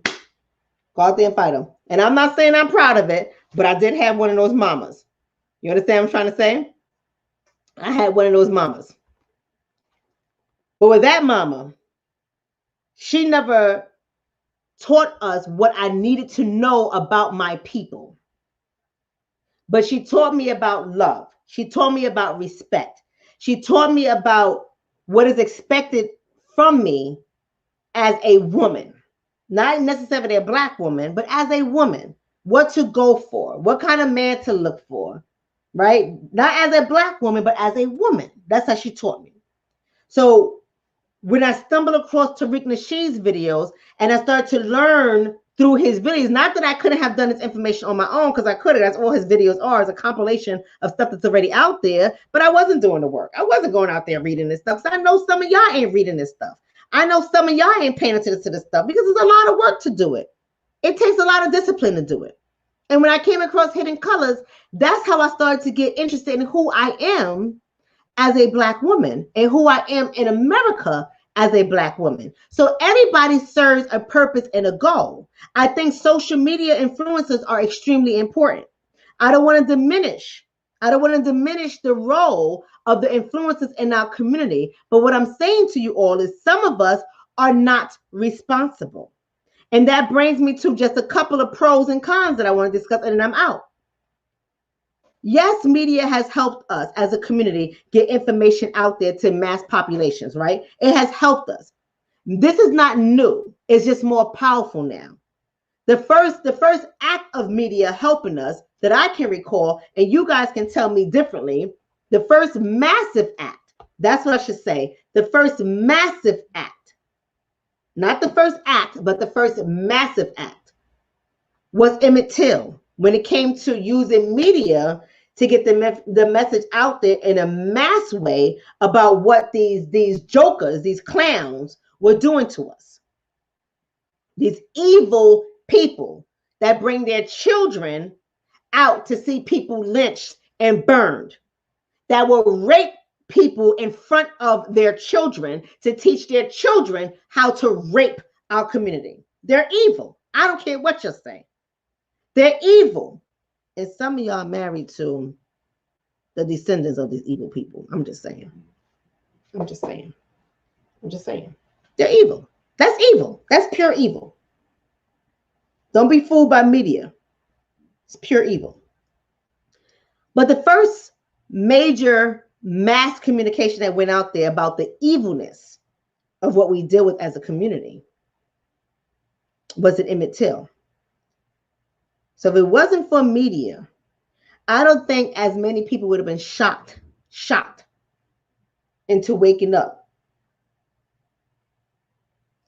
Go out there and fight them. And I'm not saying I'm proud of it, but I did have one of those mamas. You understand what I'm trying to say? I had one of those mamas. But with that mama, she never taught us what I needed to know about my people. But she taught me about love. She taught me about respect. She taught me about what is expected from me as a woman. Not necessarily a Black woman, but as a woman. What to go for. What kind of man to look for. Right? Not as a Black woman, but as a woman. That's how she taught me. So when I stumbled across Tariq Nasheed's videos and I started to learn through his videos, not that I couldn't have done this information on my own, because I could have. That's all his videos are, is a compilation of stuff that's already out there, but I wasn't doing the work. I wasn't going out there reading this stuff. So I know some of y'all ain't reading this stuff. I know some of y'all ain't paying attention to this stuff because it's a lot of work to do it. It takes a lot of discipline to do it. And when I came across Hidden Colors, that's how I started to get interested in who I am as a Black woman and who I am in America as a Black woman. So everybody serves a purpose and a goal. I think social media influencers are extremely important. I don't want to diminish the role of the influencers in our community. But what I'm saying to you all is some of us are not responsible. And that brings me to just a couple of pros and cons that I want to discuss, and then I'm out. Yes, media has helped us as a community get information out there to mass populations, right? It has helped us. This is not new. It's just more powerful now. The first act of media helping us that I can recall, and you guys can tell me differently, the first massive act, that's what I should say, the first massive act, not the first act, but the first massive act was Emmett Till. When it came to using media to get the message out there in a mass way about what these jokers, these clowns were doing to us. These evil people that bring their children out to see people lynched and burned, that will rape people in front of their children to teach their children how to rape our community. They're evil. I don't care what you're saying. They're evil. And some of y'all married to the descendants of these evil people. I'm just saying. They're evil. That's evil. That's pure evil. Don't be fooled by media. It's pure evil. But the first major mass communication that went out there about the evilness of what we deal with as a community was at Emmett Till. So if it wasn't for media, I don't think as many people would have been shocked into waking up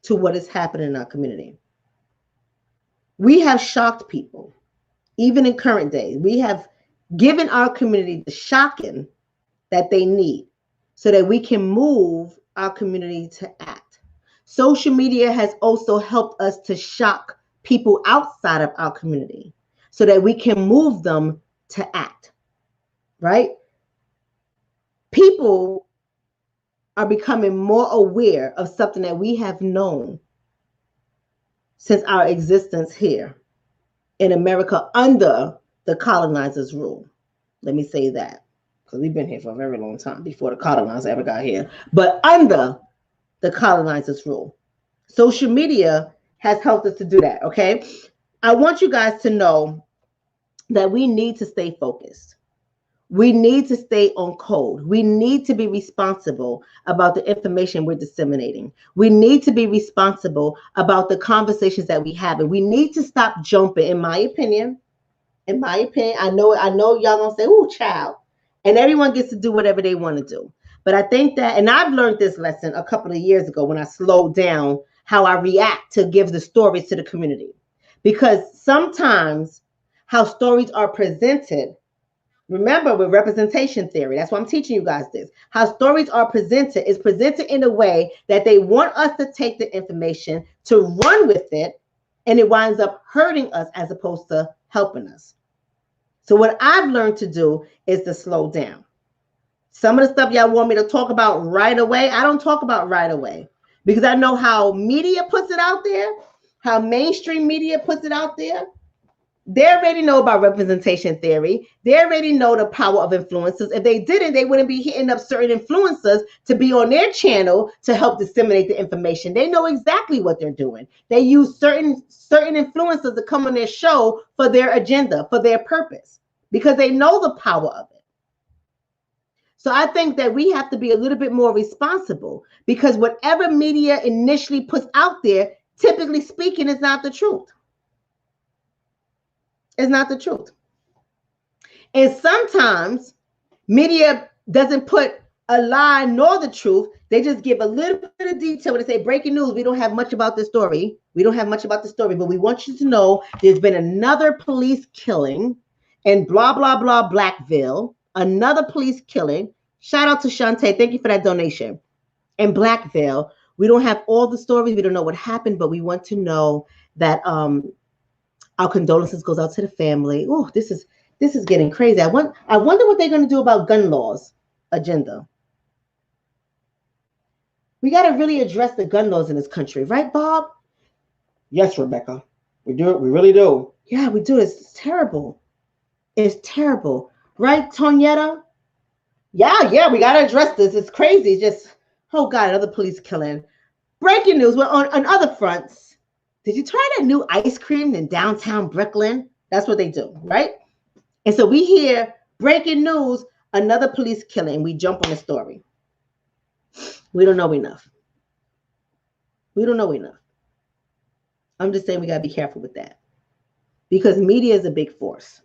to what is happening in our community. We have shocked people, even in current days. We have given our community the shocking that they need so that we can move our community to act. Social media has also helped us to shock people outside of our community so that we can move them to act, right? People are becoming more aware of something that we have known since our existence here in America under the colonizers' rule. Let me say that, because we've been here for a very long time before the colonizers ever got here, but under the colonizers' rule. Social media has helped us to do that, okay? I want you guys to know that we need to stay focused. We need to stay on code. We need to be responsible about the information we're disseminating. We need to be responsible about the conversations that we have. And we need to stop jumping, in my opinion. In my opinion, I know y'all gonna say, "Ooh, child," and everyone gets to do whatever they want to do. But I think that, and I've learned this lesson a couple of years ago when I slowed down how I react to give the stories to the community. Because sometimes how stories are presented, remember, with representation theory, that's why I'm teaching you guys this. How stories are presented is presented in a way that they want us to take the information, to run with it, and it winds up hurting us as opposed to helping us. So what I've learned to do is to slow down. Some of the stuff y'all want me to talk about right away, I don't talk about right away, because I know how media puts it out there, how mainstream media puts it out there. They already know about representation theory. They already know the power of influencers. If they didn't, they wouldn't be hitting up certain influencers to be on their channel to help disseminate the information. They know exactly what they're doing. They use certain influencers to come on their show for their agenda, for their purpose, because they know the power of it. So I think that we have to be a little bit more responsible, because whatever media initially puts out there, typically speaking, is not the truth. It's not the truth. And sometimes media doesn't put a lie nor the truth. They just give a little bit of detail when they say breaking news. We don't have much about this story. We don't have much about the story, but we want you to know there's been another police killing in blah, blah, blah, Blackville. Another police killing. Shout out to Shantae. Thank you for that donation. In Blackville, we don't have all the stories. We don't know what happened, but we want to know that our condolences goes out to the family. Oh, this is getting crazy. I wonder what they're going to do about gun laws agenda. We got to really address the gun laws in this country, right, Bob? Yes, Rebecca. We do. We really do. Yeah, we do. It's terrible. It's terrible. Right, Tonyetta? Yeah, we got to address this. It's crazy. Just, oh, God, another police killing. Breaking news. Well, on other fronts, did you try that new ice cream in downtown Brooklyn? That's what they do, right? And so we hear breaking news, another police killing. We jump on the story. We don't know enough. We don't know enough. I'm just saying we got to be careful with that, because media is a big force.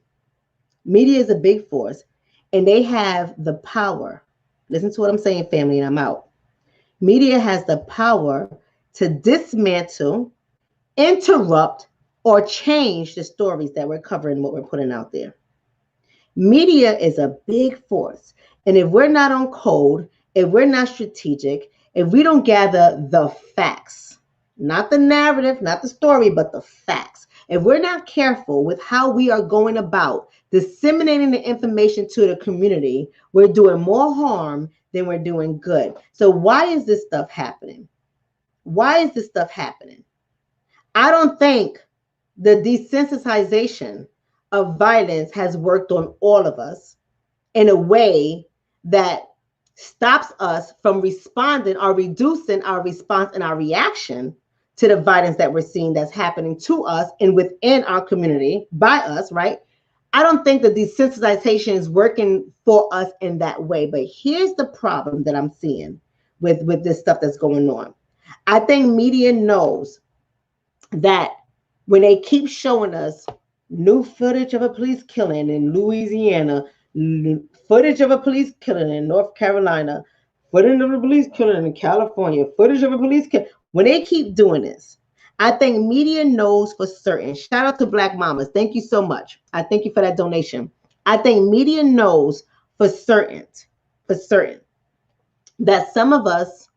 Media is a big force, and they have the power. Listen to what I'm saying, family, and I'm out. Media has the power to dismantle, interrupt, or change the stories that we're covering, what we're putting out there. Media is a big force. And if we're not on code, if we're not strategic, if we don't gather the facts, not the narrative, not the story, but the facts, if we're not careful with how we are going about disseminating the information to the community, we're doing more harm than we're doing good. So why is this stuff happening? Why is this stuff happening? I don't think the desensitization of violence has worked on all of us in a way that stops us from responding or reducing our response and our reaction to the violence that we're seeing that's happening to us and within our community by us, right? I don't think the desensitization is working for us in that way. But here's the problem that I'm seeing with this stuff that's going on. I think media knows that when they keep showing us new footage of a police killing in Louisiana, footage of a police killing in North Carolina, footage of a police killing in California, footage of a police killing, when they keep doing this, I think media knows for certain. Shout out to Black Mamas. Thank you so much. I thank you for that donation. I think media knows for certain that some of us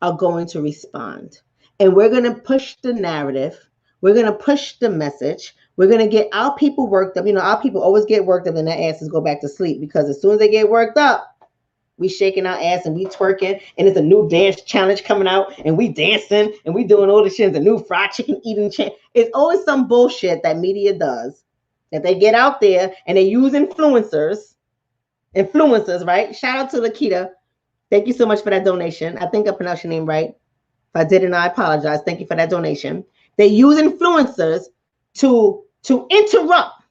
are going to respond. And we're going to push the narrative. We're going to push the message. We're going to get our people worked up. You know, our people always get worked up and their asses go back to sleep, because as soon as they get worked up, We shaking our ass and we twerking, and it's a new dance challenge coming out, and we dancing and we doing all the shit. It's a new fried chicken eating challenge. It's always some bullshit that media does, that they get out there and they use influencers, right? Shout out to Lakita. Thank you so much for that donation. I think I pronounced your name right. If I didn't, I apologize. Thank you for that donation. They use influencers to interrupt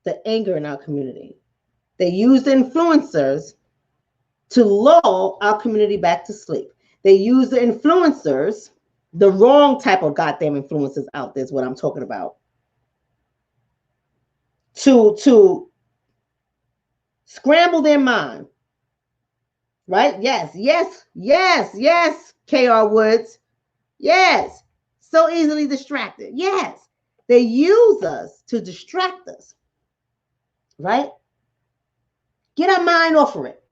the anger in our community. They use the influencers to lull our community back to sleep. They use the influencers, the wrong type of goddamn influencers out there is what I'm talking about, to scramble their mind. Right? Yes, K.R. Woods. Yes. So easily distracted. Yes. They use us to distract us. Right? Get our mind off of it.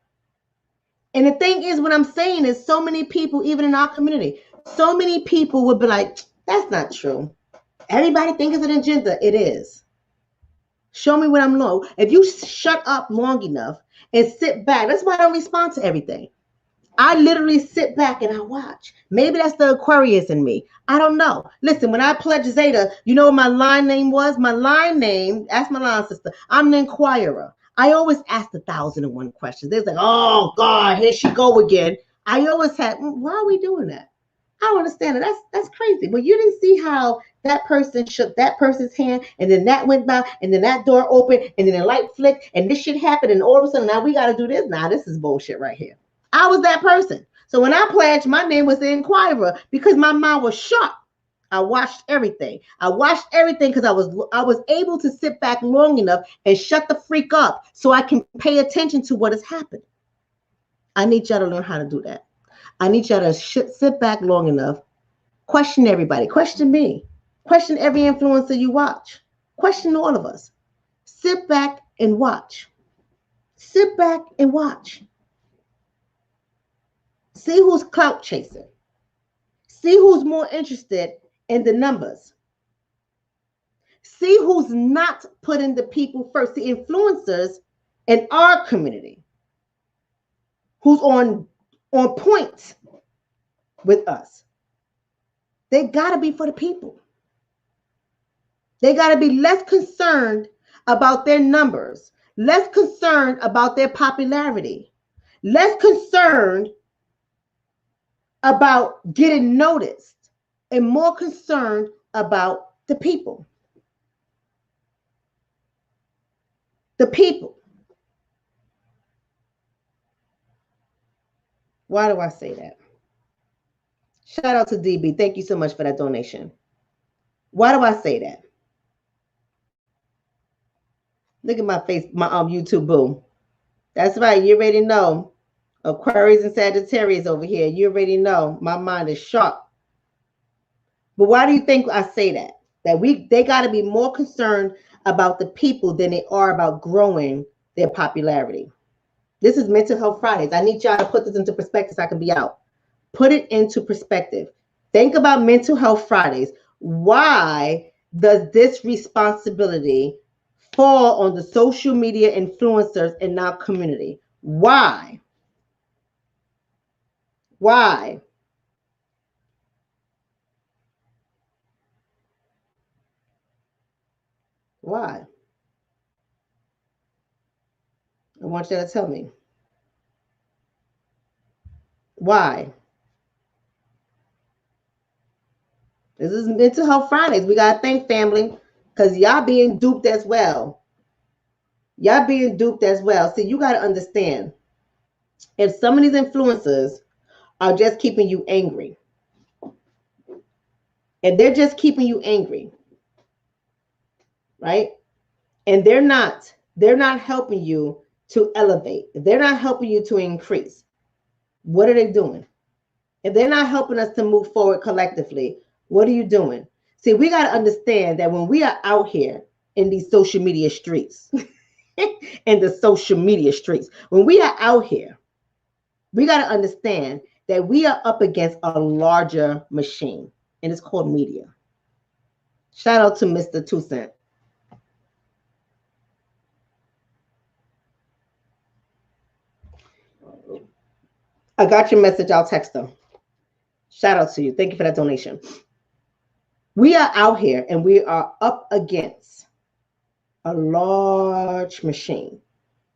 And the thing is, what I'm saying is, so many people, even in our community, so many people would be like, that's not true. Everybody thinks it's an agenda. It is. Show me what I'm low. If you shut up long enough and sit back, that's why I don't respond to everything. I literally sit back and I watch. Maybe that's the Aquarius in me. I don't know. Listen, when I pledged Zeta, you know what my line name was? My line name, ask my line sister, I'm an inquirer. I always ask 1,001 questions. They're like, oh God, here she go again. I always had, why are we doing that? I don't understand it. That's crazy. But you didn't see how that person shook that person's hand, and then that went by, and then that door opened, and then the light flicked, and this shit happened, and all of a sudden now we got to do this. Nah, this is bullshit right here. I was that person. So when I pledged, my name was the inquirer because my mind was sharp. I watched everything. Because I was able to sit back long enough and shut the freak up so I can pay attention to what has happened. I need y'all to learn how to do that. I need y'all to sit back long enough, question everybody, question me, question every influencer you watch, question all of us. Sit back and watch. Sit back and watch. See who's clout chasing. See who's more interested in the numbers. See who's not putting the people first. The influencers in our community who's on point with us. They got to be for the people. They got to be less concerned about their numbers, less concerned about their popularity, less concerned about getting noticed, and more concerned about the people. The people. Why do I say that? Shout out to DB. Thank you so much for that donation. Why do I say that? Look at my face, my YouTube boom. That's right. You already know. Aquarius and Sagittarius over here. You already know. My mind is sharp. But why do you think I say that? That they got to be more concerned about the people than they are about growing their popularity. This is Mental Health Fridays. I need y'all to put this into perspective so I can be out. Put it into perspective. Think about Mental Health Fridays. Why does this responsibility fall on the social media influencers in our community? Why? Why? Why? I want you to tell me. Why? This is Mental Health Fridays. We got to thank family because y'all being duped as well. Y'all being duped as well. See, you got to understand, if some of these influencers are just keeping you angry, and they're just keeping you angry, right? And they're not helping you to elevate. They're not helping you to increase. What are they doing? If they're not helping us to move forward collectively, what are you doing? See, we got to understand that when we are out here in these social media streets, in the social media streets, when we are out here, we got to understand that we are up against a larger machine, and it's called media. Shout out to Mr. 2 Cent. I got your message. I'll text them. Shout out to you. Thank you for that donation. We are out here and we are up against a large machine.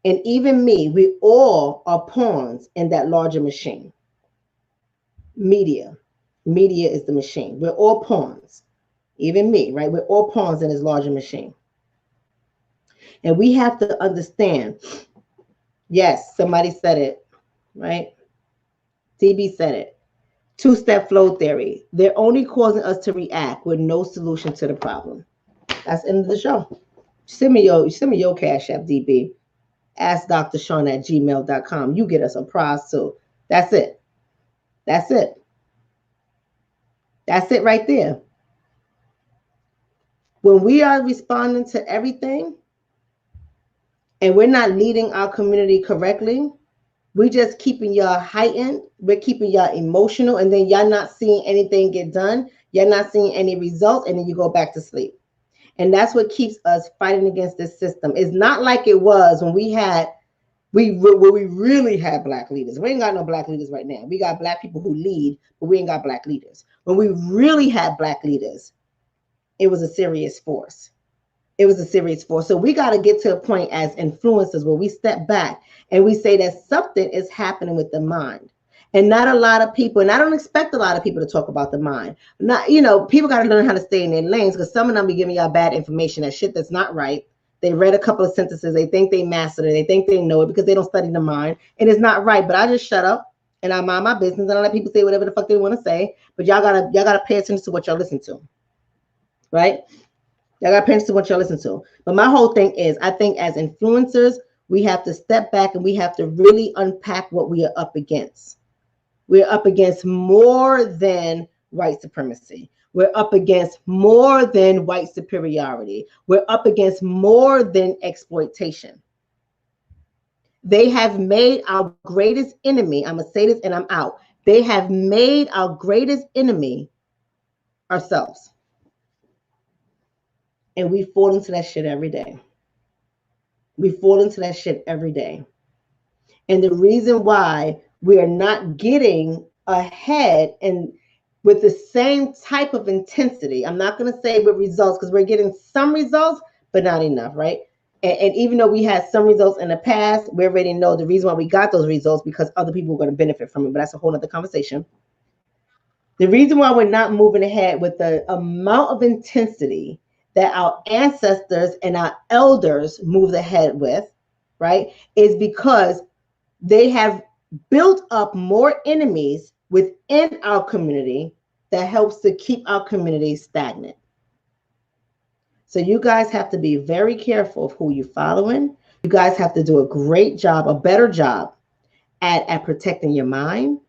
And even me, we all are pawns in that larger machine. Media. Media is the machine. We're all pawns. Even me, right? We're all pawns in this larger machine. And we have to understand, yes, somebody said it, right? DB said it. Two-step flow theory. They're only causing us to react with no solution to the problem. That's the end of the show. Send me your Cash App, DB. Ask drshonna at gmail.com. You get us a prize too. That's it. That's it. That's it right there. When we are responding to everything and we're not leading our community correctly, we just keeping y'all heightened. We're keeping y'all emotional, and then y'all not seeing anything get done. You're not seeing any results, and then you go back to sleep. And that's what keeps us fighting against this system. It's not like it was when we really had black leaders. We ain't got no black leaders right now. We got black people who lead, but we ain't got black leaders. When we really had black leaders, it was a serious force. It was a serious force. So we got to get to a point as influencers where we step back and we say that something is happening with the mind. And not a lot of people, and I don't expect a lot of people to talk about the mind. Not, people got to learn how to stay in their lanes, because some of them be giving y'all bad information, that shit that's not right. They read a couple of sentences, they think they mastered it, they think they know it because they don't study the mind, and it's not right. But I just shut up and I mind my business and I let people say whatever the fuck they want to say. But y'all gotta pay attention to what y'all listen to, right? Y'all got to pay attention to what y'all listen to. But my whole thing is, I think as influencers, we have to step back and we have to really unpack what we are up against. We're up against more than white supremacy. We're up against more than white superiority. We're up against more than exploitation. They have made our greatest enemy, I'm going to say this and I'm out. They have made our greatest enemy ourselves. And we fall into that shit every day. We fall into that shit every day. And the reason why we are not getting ahead and with the same type of intensity, I'm not going to say with results, because we're getting some results, but not enough, right? And even though we had some results in the past, we already know the reason why we got those results, because other people are going to benefit from it. But that's a whole other conversation. The reason why we're not moving ahead with the amount of intensity that our ancestors and our elders moved ahead with, right, is because they have built up more enemies within our community that helps to keep our community stagnant. So you guys have to be very careful of who you're following. You guys have to do a great job, a better job at protecting your mind,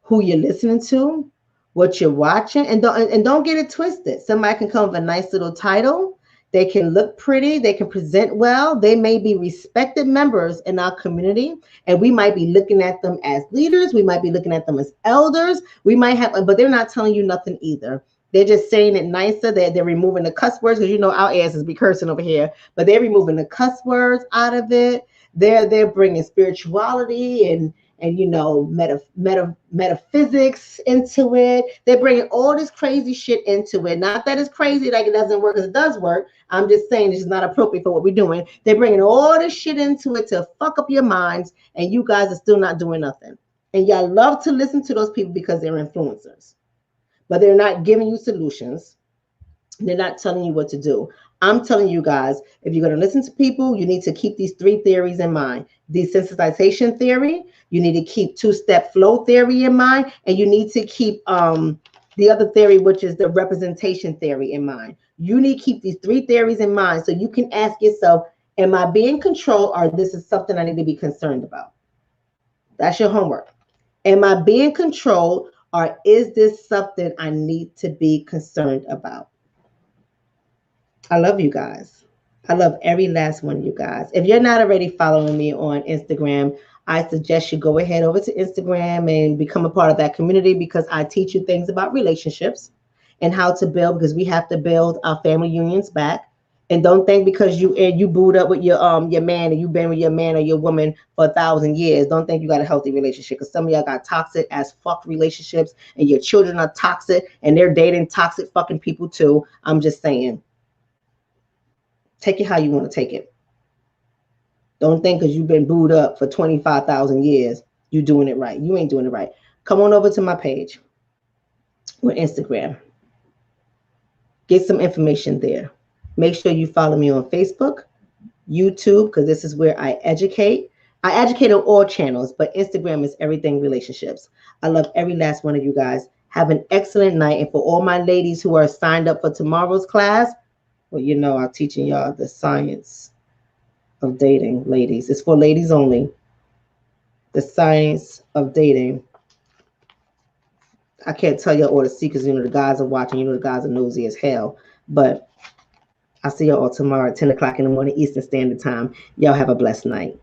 who you're listening to, what you're watching, and don't get it twisted. Somebody can come with a nice little title. They can look pretty. They can present well. They may be respected members in our community, and we might be looking at them as leaders. We might be looking at them as elders. We might have, but they're not telling you nothing either. They're just saying it nicer. They're removing the cuss words, because our asses be cursing over here, but they're removing the cuss words out of it. They're bringing spirituality and metaphysics into it. They're bringing all this crazy shit into it. Not that it's crazy like it doesn't work, because it does work. I'm just saying this is not appropriate for what we're doing. They're bringing all this shit into it to fuck up your minds, and you guys are still not doing nothing. And y'all love to listen to those people because they're influencers, but they're not giving you solutions. They're not telling you what to do. I'm telling you guys, if you're going to listen to people, you need to keep these three theories in mind. Desensitization theory, you need to keep two-step flow theory in mind, and you need to keep the other theory, which is the representation theory, in mind. You need to keep these three theories in mind so you can ask yourself, am I being controlled, or this is something I need to be concerned about? That's your homework. Am I being controlled, or is this something I need to be concerned about? I love you guys. I love every last one of you guys. If you're not already following me on Instagram, I suggest you go ahead over to Instagram and become a part of that community, because I teach you things about relationships and how to build, because we have to build our family unions back. And don't think because you booed up with your man and you've been with your man or your woman for 1,000 years, don't think you got a healthy relationship. Because some of y'all got toxic as fuck relationships, and your children are toxic and they're dating toxic fucking people too. I'm just saying, take it how you want to take it. Don't think because you've been booed up for 25,000 years, you're doing it right. You ain't doing it right. Come on over to my page with Instagram. Get some information there. Make sure you follow me on Facebook, YouTube, because this is where I educate. I educate on all channels, but Instagram is everything relationships. I love every last one of you guys. Have an excellent night. And for all my ladies who are signed up for tomorrow's class, well, you know, I'm teaching y'all the science of dating, ladies. It's for ladies only. The science of dating. I can't tell you all the secrets. You know, the guys are watching. You know, the guys are nosy as hell. But I'll see y'all tomorrow at 10 o'clock in the morning Eastern Standard Time. Y'all have a blessed night.